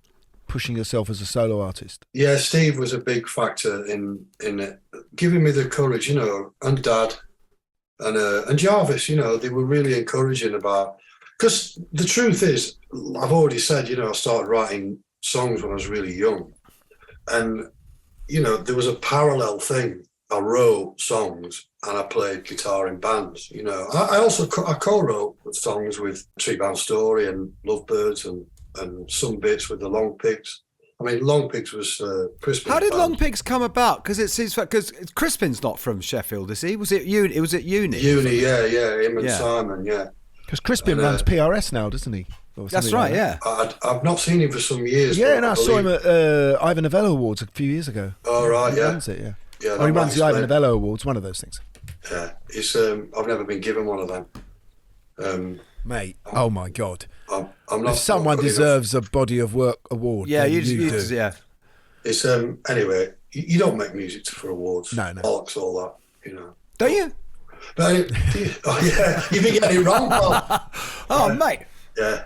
pushing yourself as a solo artist. Yeah, Steve was a big factor in it, giving me the courage, you know, and Dad and Jarvis, you know, they were really encouraging about, because the truth is, I've already said, you know, I started writing songs when I was really young, and you know, there was a parallel thing. I wrote songs and I played guitar in bands. You know, I also co-wrote songs with Tree Bound Story and Lovebirds and some bits with the Longpigs. I mean, Longpigs was Crispin. How did Longpigs come about? Because it seems because Crispin's not from Sheffield, is he? Was it Uni? It was at Uni. Uni, yeah, him and Simon, yeah. Because Crispin runs PRS now, doesn't he? That's right, yeah. I've not seen him for some years. Yeah, no, I saw him at Ivan Novello Awards a few years ago. Oh, right, he runs it, yeah. Or he runs the Ivan Novello Awards, one of those things. Yeah, it's. I've never been given one of them. Mate, oh my God. I'm not. If someone deserves a body of work award, yeah, you do. Yeah. It's anyway. You don't make music for awards. No. Bollocks, all that, you know. Don't you? But oh yeah, you've been getting it wrong, pal. Oh, mate. Yeah.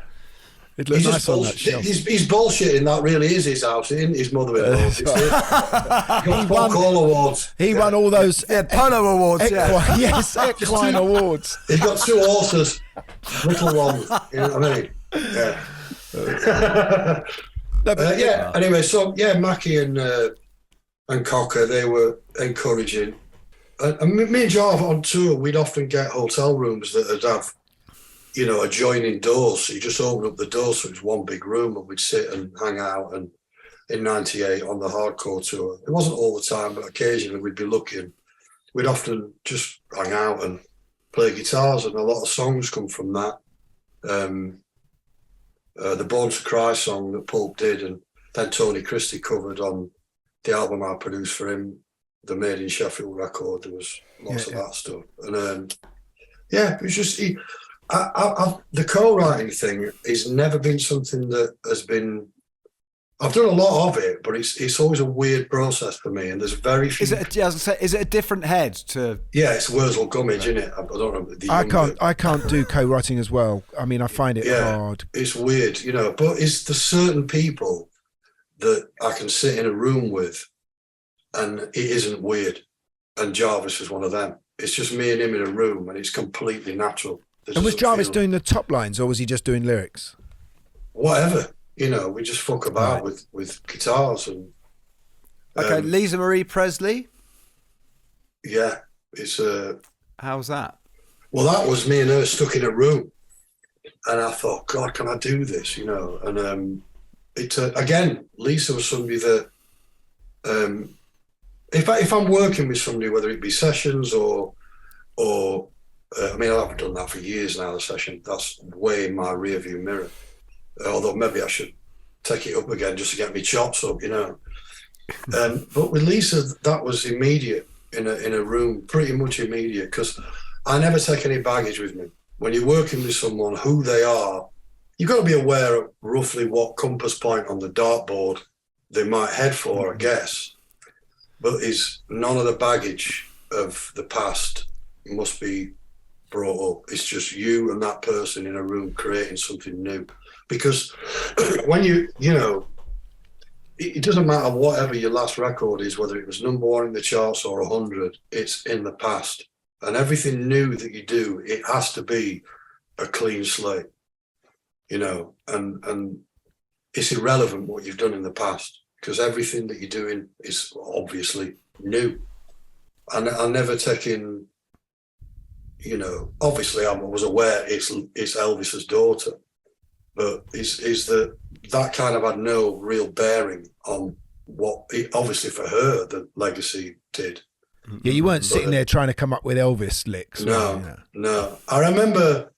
It looks nice on that shelf. He's bullshitting. That really is his house, isn't his mother-in-law's. He won all awards. He won all those Polo Awards. Yes, equine awards. He's got 2 horses, little ones. You know what I mean? Yeah. Yeah. Anyway, so yeah, Mackie and Cocker, they were encouraging. And me and Jarv on tour, we'd often get hotel rooms that would have, you know, adjoining doors. So you just open up the door, so it's one big room, and we'd sit and hang out. And in '98 on the hardcore tour, it wasn't all the time, but occasionally we'd be looking. We'd often just hang out and play guitars, and a lot of songs come from that. The Born to Cry song that Pulp did, and then Tony Christie covered on the album I produced for him, the Made in Sheffield record. There was lots of that stuff, and it was just the co-writing thing has never been something that has been. I've done a lot of it, but it's always a weird process for me, and there's very few. Is it a different head to? Yeah, it's Wurzel Gummidge, isn't it? I don't know. I can't do co-writing as well. I mean, I find it hard. It's weird, you know. But it's the certain people that I can sit in a room with, and it isn't weird. And Jarvis was one of them. It's just me and him in a room, and it's completely natural. And was Jarvis doing the top lines, or was he just doing lyrics? Whatever. You know, we just fuck about with guitars and. Okay, Lisa Marie Presley. Yeah, it's how's that? Well, that was me and her stuck in a room, and I thought, God, can I do this? You know, and it again, Lisa was somebody that, if I'm working with somebody, whether it be sessions or I mean, I haven't done that for years now. The session, that's way in my rearview mirror. Although maybe I should take it up again just to get me chops up, you know. But with Lisa, that was immediate in a room, pretty much immediate, because I never take any baggage with me. When you're working with someone, who they are, you've got to be aware of roughly what compass point on the dartboard they might head for, I guess. But is none of the baggage of the past must be brought up. It's just you and that person in a room creating something new. Because when you know, it doesn't matter whatever your last record is, whether it was #1 in the charts or 100, it's in the past. And everything new that you do, it has to be a clean slate, you know, and it's irrelevant what you've done in the past, because everything that you're doing is obviously new. And I never take in, you know, obviously I was aware it's Elvis's daughter, but is that kind of had no real bearing on what, obviously for her, the legacy did. Yeah, you weren't sitting there trying to come up with Elvis licks. No. I remember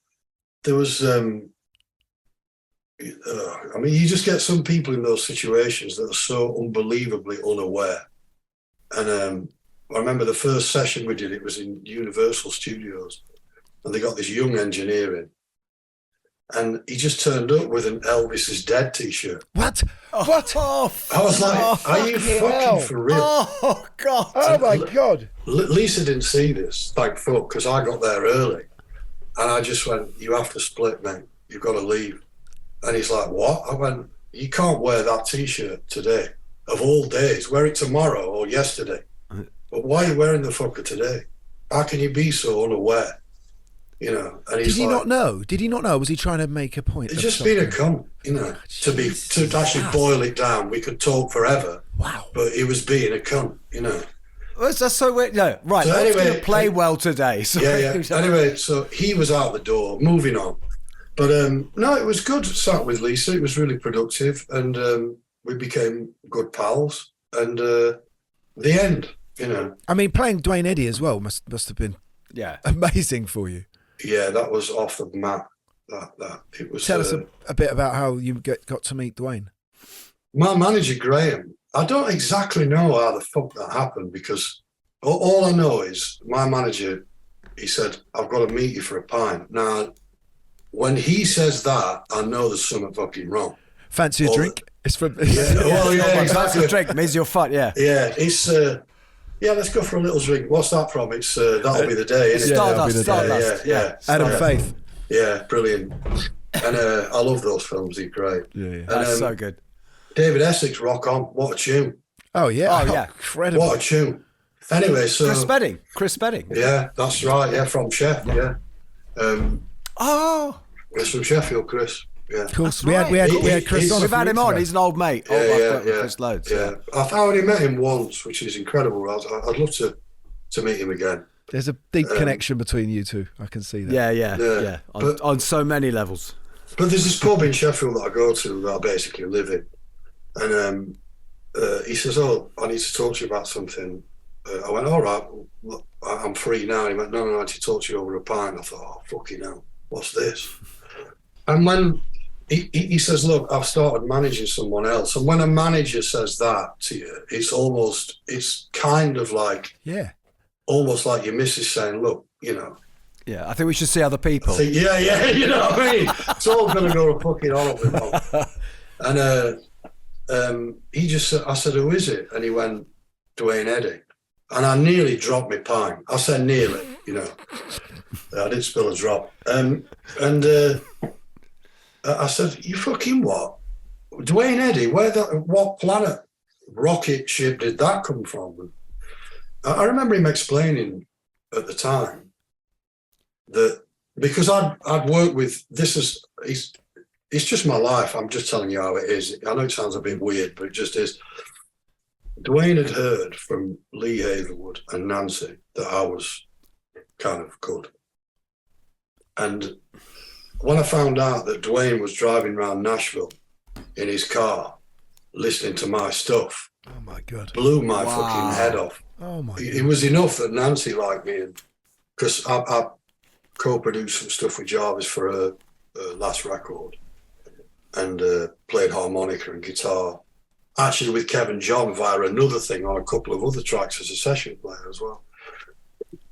there was, I mean, you just get some people in those situations that are so unbelievably unaware. And I remember the first session we did, it was in Universal Studios, and they got this young engineer in, and he just turned up with an Elvis is Dead t-shirt. What? What? I was like, are you fucking for real? Oh, God. Oh, my God. Lisa didn't see this, thank fuck, because I got there early. And I just went, you have to split, mate. You've got to leave. And he's like, what? I went, you can't wear that t-shirt today. Of all days, wear it tomorrow or yesterday. But why are you wearing the fucker today? How can you be so unaware? You know, and he's Did he not know? Did he not know? Was he trying to make a point? It's just been a cunt, you know, to actually boil it down. We could talk forever. Wow. But he was being a cunt, you know. That's so weird. No, right. So Let's anyway, play well today. So yeah. Anyway, so he was out the door, moving on. But no, it was good. Sat with Lisa. It was really productive, and we became good pals. And the end, you know. I mean, playing Duane Eddy as well must have been amazing for you. Yeah, that was off the map. That it was. Tell us a bit about how you got to meet Duane. My manager Graham. I don't exactly know how the fuck that happened, because all I know is my manager. He said, "I've got to meet you for a pint." Now, when he says that, I know there's something fucking wrong. Fancy a drink? It's from. Fancy a drink means you're fun. Yeah. Yeah, it's. Yeah, let's go for a little drink. What's that from? It's That'll Be the Day, isn't it? Stardust. Yeah. Adam Faith. Yeah, brilliant. And I love those films. They're great. Yeah. That's so good. David Essex, Rock On. What a tune. Oh, yeah. Oh, yeah. Incredible. What a tune. Anyway, so... Chris Spedding. Yeah, that's right. Yeah, from Sheffield. Yeah. It's from Sheffield, Chris. Yeah. Of course. We had Chris on. We've had him on. He's an old mate. Yeah. Chris loads. Yeah. I've only met him once, which is incredible. I'd love to meet him again. There's a deep connection between you two. I can see that. Yeah. On so many levels. But there's this pub in Sheffield that I go to that I basically live in. And he says, "Oh, I need to talk to you about something." I went, "All right, look, I'm free now." And he went, No, I need to talk to you over a pint. I thought, "Oh, fucking hell, what's this?" And when he says, "Look, I've started managing someone else." And when a manager says that to you, it's kind of like, almost like your missus saying, "Look, you know." Yeah, I think we should see other people. Yeah, you know what I mean? It's all going to go fucking horrible. And he just said, I said, "Who is it?" And he went, "Duane Eddy." And I nearly dropped my pint. I said nearly, you know. I didn't spill a drop. And I said, "You fucking what? Duane Eddy, what planet rocket ship did that come from?" I remember him explaining at the time that, because I'd worked with, it's just my life. I'm just telling you how it is. I know it sounds a bit weird, but it just is. Duane had heard from Lee Hazelwood and Nancy that I was kind of good. And when I found out that Duane was driving around Nashville in his car, listening to my stuff, oh my God, blew my fucking head off. Oh my God. It was enough that Nancy liked me, because I co-produced some stuff with Jarvis for her last record, and played harmonica and guitar, actually with Kevin John via another thing on a couple of other tracks as a session player as well.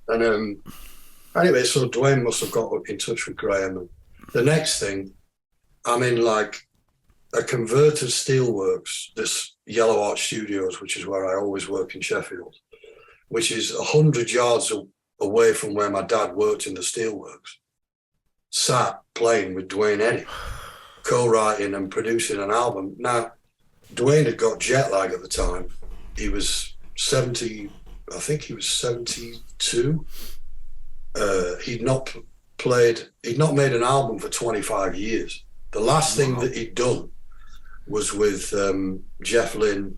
And anyway, so Duane must have got in touch with Graham, and the next thing, I'm in like a converted steelworks, this Yellow Arch Studios, which is where I always work in Sheffield, which is 100 yards away from where my dad worked in the steelworks, sat playing with Duane Eddy, co-writing and producing an album. Now, Duane had got jet lag at the time. He was 70, I think he was 72. He'd not made an album for 25 years. The last thing that he'd done was with Jeff Lynne,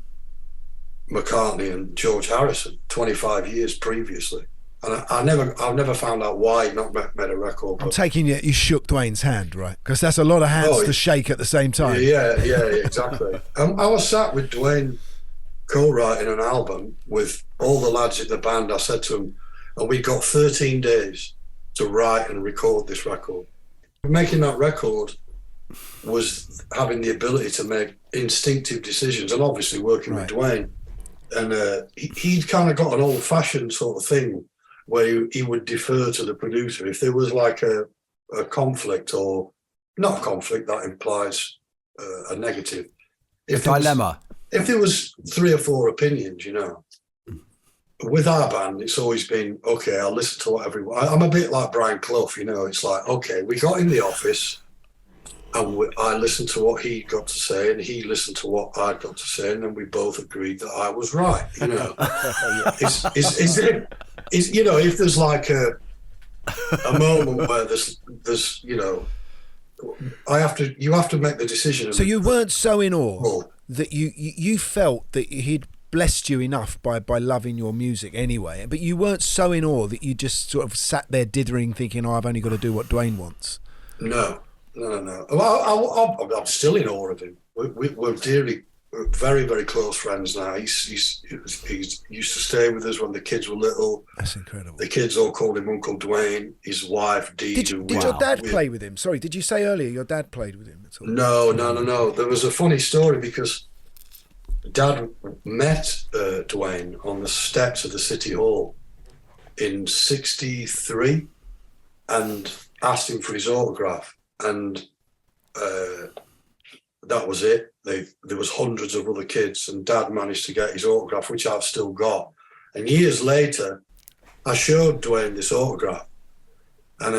McCartney and George Harrison 25 years previously. And I've never found out why he'd not made a record. I'm taking it you shook Duane's hand, right? Because that's a lot of hands to shake at the same time. Yeah, exactly. I was sat with Duane co-writing an album with all the lads in the band. I said to him, and we got 13 days to write and record this record. Making that record was having the ability to make instinctive decisions, and obviously working with Duane. And he'd kind of got an old-fashioned sort of thing where he would defer to the producer. If there was like a conflict, or not conflict, that implies a negative. If dilemma. If there was 3 or 4 opinions, you know, with our band, it's always been, okay, I'll listen to what everyone... I'm a bit like Brian Clough, you know, it's like, okay, we got in the office and I listened to what he got to say and he listened to what I'd got to say, and then we both agreed that I was right, you know. You know, if there's like a moment where there's you know, you have to make the decision. So you weren't so in awe that you felt that he'd blessed you enough by loving your music anyway, but you weren't so in awe that you just sort of sat there dithering thinking, oh, I've only got to do what Duane wants. No. Well, I'm still in awe of him. We're very, very close friends now. He used to stay with us when the kids were little. That's incredible. The kids all called him Uncle Duane. His wife, Dee. Did your dad play with him? Sorry, did you say earlier your dad played with him at all? No. There was a funny story because Dad met Duane on the steps of the City Hall in '63 and asked him for his autograph. And that was it. There was hundreds of other kids, and Dad managed to get his autograph, which I've still got. And years later, I showed Duane this autograph, and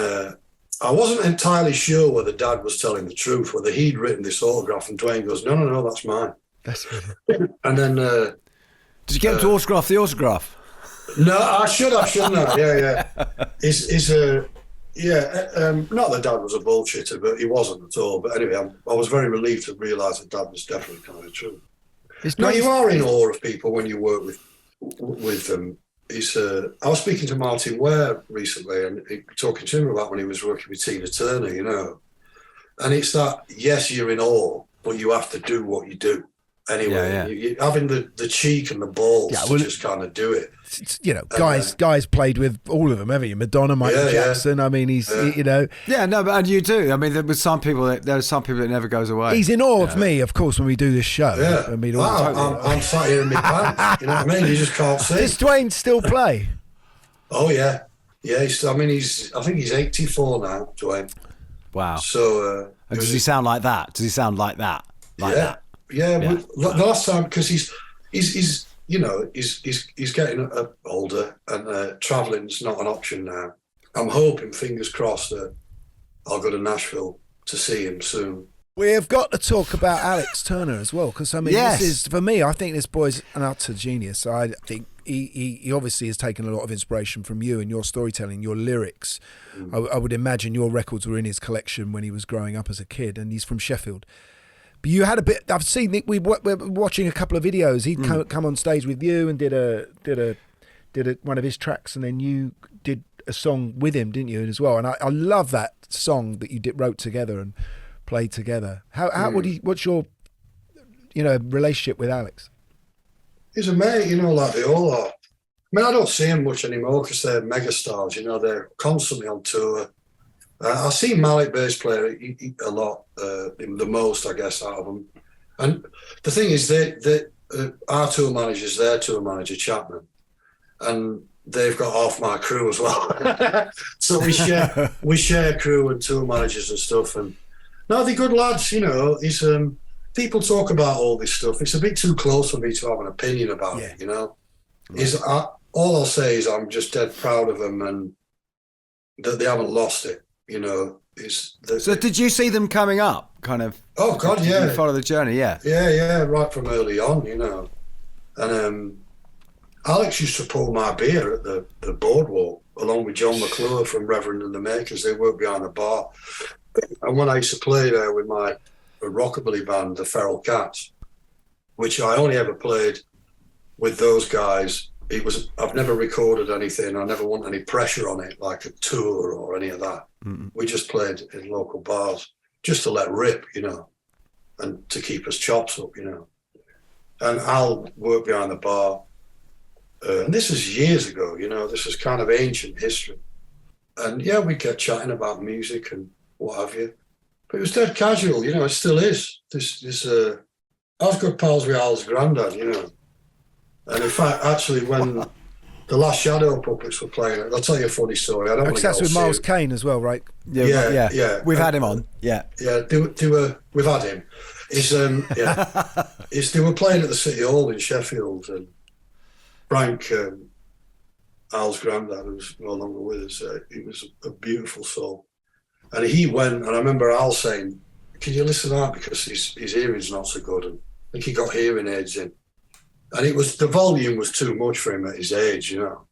I wasn't entirely sure whether Dad was telling the truth, whether he'd written this autograph. And Duane goes, "No, that's mine." That's and then did you get him to autograph the autograph? No, I should have, shouldn't I? Not that Dad was a bullshitter, but he wasn't at all. But anyway, I was very relieved to realise that Dad was definitely kind of true. No, you are in awe of people when you work with them. I was speaking to Martin Ware recently and talking to him about when he was working with Tina Turner, you know. And it's that, yes, you're in awe, but you have to do what you do. Anyway, you having the cheek and the balls to just kind of do it. You know, guys played with all of them, haven't you? Madonna, Michael Jackson. I mean, he's you know. Yeah, no, but and you do. I mean, there are some people that never goes away. He's in awe of me, of course, when we do this show. Yeah, I mean, I'm sat here in my pants. You know what I mean? You just can't see. Does Duane still play? Oh yeah. I think he's 84 now, Duane. Wow. So does he sound like that? Does he sound like that? That? Yeah. The last time, because he's getting older, and travelling's not an option now. I'm hoping, fingers crossed, that I'll go to Nashville to see him soon. We have got to talk about Alex Turner as well, because I mean, this is, for me, I think this boy's an utter genius. I think he obviously has taken a lot of inspiration from you and your storytelling, your lyrics. I would imagine your records were in his collection when he was growing up as a kid, and he's from Sheffield. But you had a bit. I've seen. We're watching a couple of videos. He'd come on stage with you and did one of his tracks, and then you did a song with him, didn't you, as well? And I love that song that you wrote together and played together. What's your relationship with Alex? He's a mate, like they all are. I mean, I don't see him much anymore because they're megastars. They're constantly on tour. I see Malik bass player a lot, the most, I guess, out of them. And the thing is, our tour manager's their tour manager, Chapman, and they've got half my crew as well. So we share crew and tour managers and stuff. And no, they're good lads. He's people talk about all this stuff. It's a bit too close for me to have an opinion about it. Right. All I'll say is I'm just dead proud of them and that they haven't lost it. So did you see them coming up, kind of? Oh God, did yeah. you follow the journey, yeah. Yeah, right from early on, you know. And Alex used to pull my beer at the boardwalk, along with John McClure from Reverend and the Makers. They worked behind the bar. And when I used to play there with my rockabilly band, the Feral Cats, which I only ever played with those guys, I've never recorded anything. I never want any pressure on it, like a tour or any of that. Mm-hmm. We just played in local bars just to let rip, you know, and to keep us chops up, you know. And Al worked behind the bar. And this is years ago, you know, this is kind of ancient history. And yeah, we kept chatting about music and what have you. But it was dead casual, you know, it still is. I was good pals with Al's granddad, you know. And in fact, actually, when the last Shadow Puppets were playing, I'll tell you a funny story. I don't want to that's with Miles Kane as well, right? Yeah. We've had him on. Yeah. Yeah, we've had him. They were playing at the City Hall in Sheffield, and Frank, Al's granddad, who's no longer with us, he was a beautiful soul. And he went, and I remember Al saying, "Can you listen to that, because his hearing's not so good?" And I think he got hearing aids in. And the volume was too much for him at his age, you know.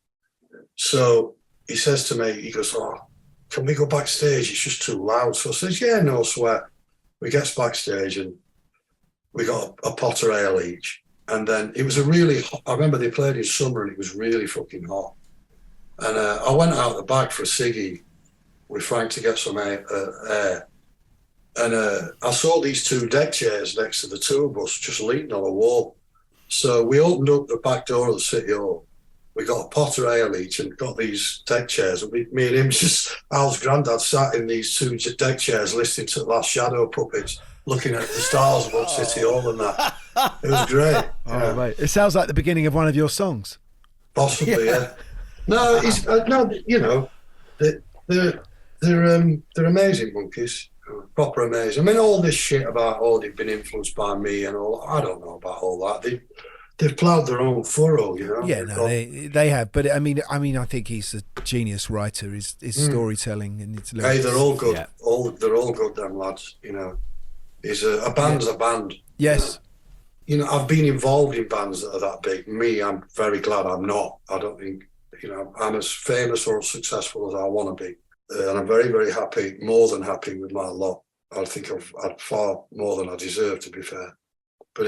So he says to me, he goes, "Oh, can we go backstage? It's just too loud." So I says, "Yeah, no sweat." We get backstage and we got a pot of ale each. And then it was I remember they played in summer and it was really fucking hot. And I went out the back for a ciggy with Frank to get some air. And I saw these two deck chairs next to the tour bus just leaning on a wall. So we opened up the back door of the City Hall. We got a pot of ale each and got these deck chairs. And me and him, Al's granddad, sat in these two deck chairs listening to the last Shadow Puppets, looking at the stars above City Hall and that. It was great. Oh, mate. It sounds like the beginning of one of your songs. Possibly, yeah. No, you know, they're amazing Monkeys. Proper amazing. I mean, all this shit about they've been influenced by me and all. I don't know about all that. They've ploughed their own furrow, you know. Yeah, no, they have. But I mean, I think he's a genius writer. His storytelling and his lyrics. Hey, they're all good. Yeah. They're all good, them lads. You know, a band's a band. Yes. You know, I've been involved in bands that are that big. Me, I'm very glad I'm not. I don't think, you know, I'm as famous or successful as I want to be. And I'm very, very happy, more than happy with my lot. I think I've had far more than I deserve, to be fair. But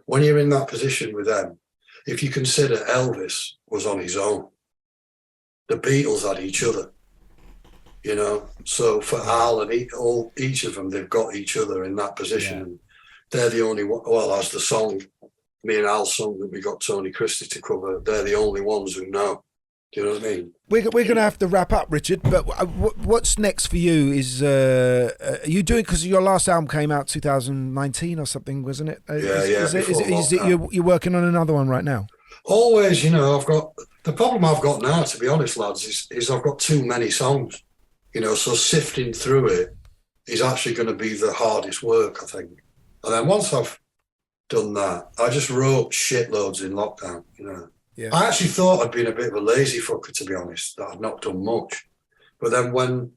when you're in that position with them, if you consider Elvis was on his own, the Beatles had each other, you know. So for Al and each of them, they've got each other in that position. Yeah. And they're the only one, well, as the song, me and Al's song that we got Tony Christie to cover, they're the only ones who know. Do you know what I mean? We're going to have to wrap up, Richard, but what's next for you is, are you doing, because your last album came out 2019 or something, wasn't it? Is it you're working on another one right now? Always, you know, the problem I've got now, to be honest, lads, is I've got too many songs, you know, so sifting through it is actually going to be the hardest work, I think. And then once I've done that, I just wrote shitloads in lockdown, you know. Yeah. I actually thought I'd been a bit of a lazy fucker, to be honest, that I'd not done much. But then when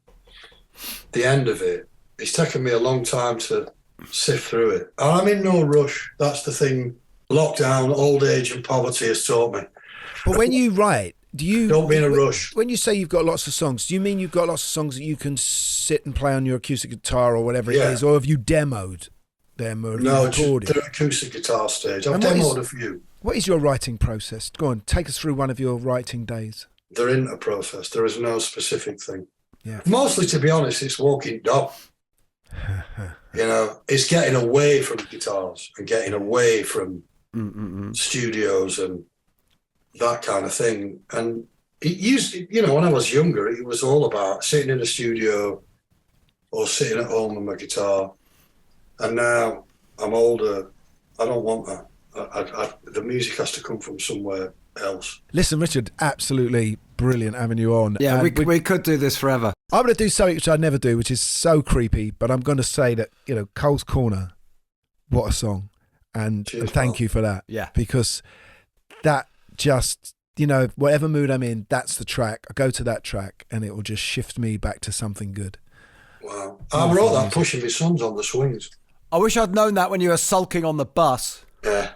the end of it's taken me a long time to sift through it. And I'm in no rush. That's the thing. Lockdown, old age and poverty has taught me. But when you write, don't be in a rush. When you say you've got lots of songs, do you mean you've got lots of songs that you can sit and play on your acoustic guitar or whatever it is? Or have you demoed them or recorded? They're acoustic guitar stage. I've demoed a few. What is your writing process? Go on, take us through one of your writing days. There isn't a process. There is no specific thing. Yeah. Mostly, to be honest, it's walking dog. You know, it's getting away from guitars and getting away from studios and that kind of thing. And it used to, you know, when I was younger, it was all about sitting in a studio or sitting at home with my guitar. And now I'm older. I don't want that. The music has to come from somewhere else. Listen, Richard, absolutely brilliant having you on. Yeah, we could do this forever. I'm going to do something which I never do, which is so creepy, but I'm going to say that, you know, Cole's Corner, what a song. And thank you for that. Yeah. Because that just, you know, whatever mood I'm in, that's the track. I go to that track and it will just shift me back to something good. Wow. I wrote that pushing my sons on the swings. I wish I'd known that when you were sulking on the bus. Yeah.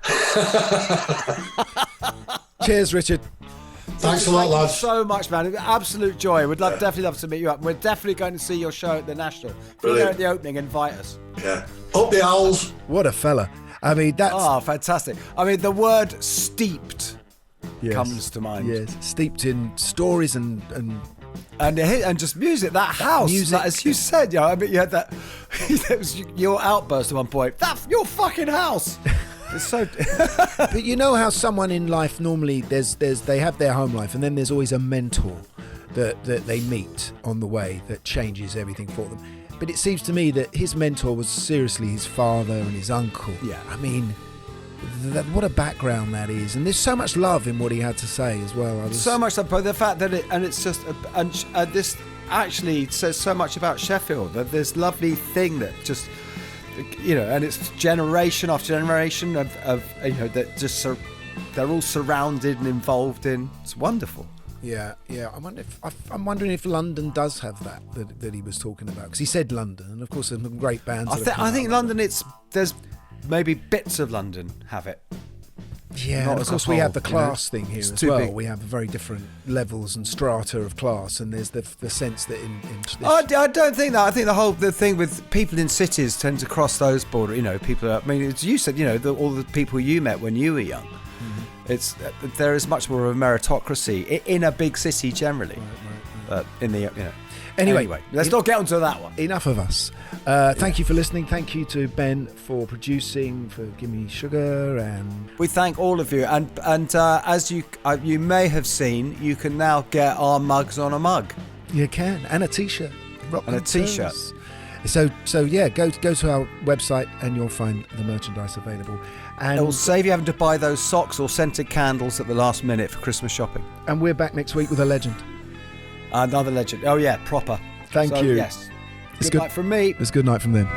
Cheers, Richard. Thanks a lot, lads. Thank you so much, man. It was an absolute joy. We'd definitely love to meet you up. We're definitely going to see your show at the National. If you're there at the opening, invite us. Yeah. Up the owls. What a fella. I mean, that's... Oh, fantastic. I mean, the word steeped comes to mind. Yes, steeped in stories and just music. That house, music. That, as you said, I mean, you had that. That was your outburst at one point. That's your fucking house. It's so. But you know how someone in life normally they have their home life, and then there's always a mentor that they meet on the way that changes everything for them. But it seems to me that his mentor was seriously his father and his uncle. Yeah. I mean, what a background that is, and there's so much love in what he had to say as well. So much love, but the fact that it's just, this actually says so much about Sheffield. That this lovely thing that just, and it's generation after generation of that just they're all surrounded and involved in. It's wonderful. Yeah. I'm wondering if London does have that he was talking about, because he said London, and of course there's some great bands. I think London. There's maybe bits of London have it. Yeah, and of course we have the class thing here as well. Big. We have very different levels and strata of class, and there's the sense that in this... I don't think that. I think the thing with people in cities tend to cross those borders. People. I mean, as you said, all the people you met when you were young. Mm-hmm. There is much more of a meritocracy in a big city generally. Right. In the Anyway, let's not get onto that one. Enough of us. Thank you for listening. Thank you to Ben for producing, for Gimme Sugar, and we thank all of you. And as you may have seen, you can now get our mugs on a mug. You can, and a T-shirt. And a T-shirt. So yeah, go to our website and you'll find the merchandise available. And it will save you having to buy those socks or scented candles at the last minute for Christmas shopping. And we're back next week with a legend. Another legend. Oh yeah, proper. Thank you. Yes. Good night from me. It's good night from them.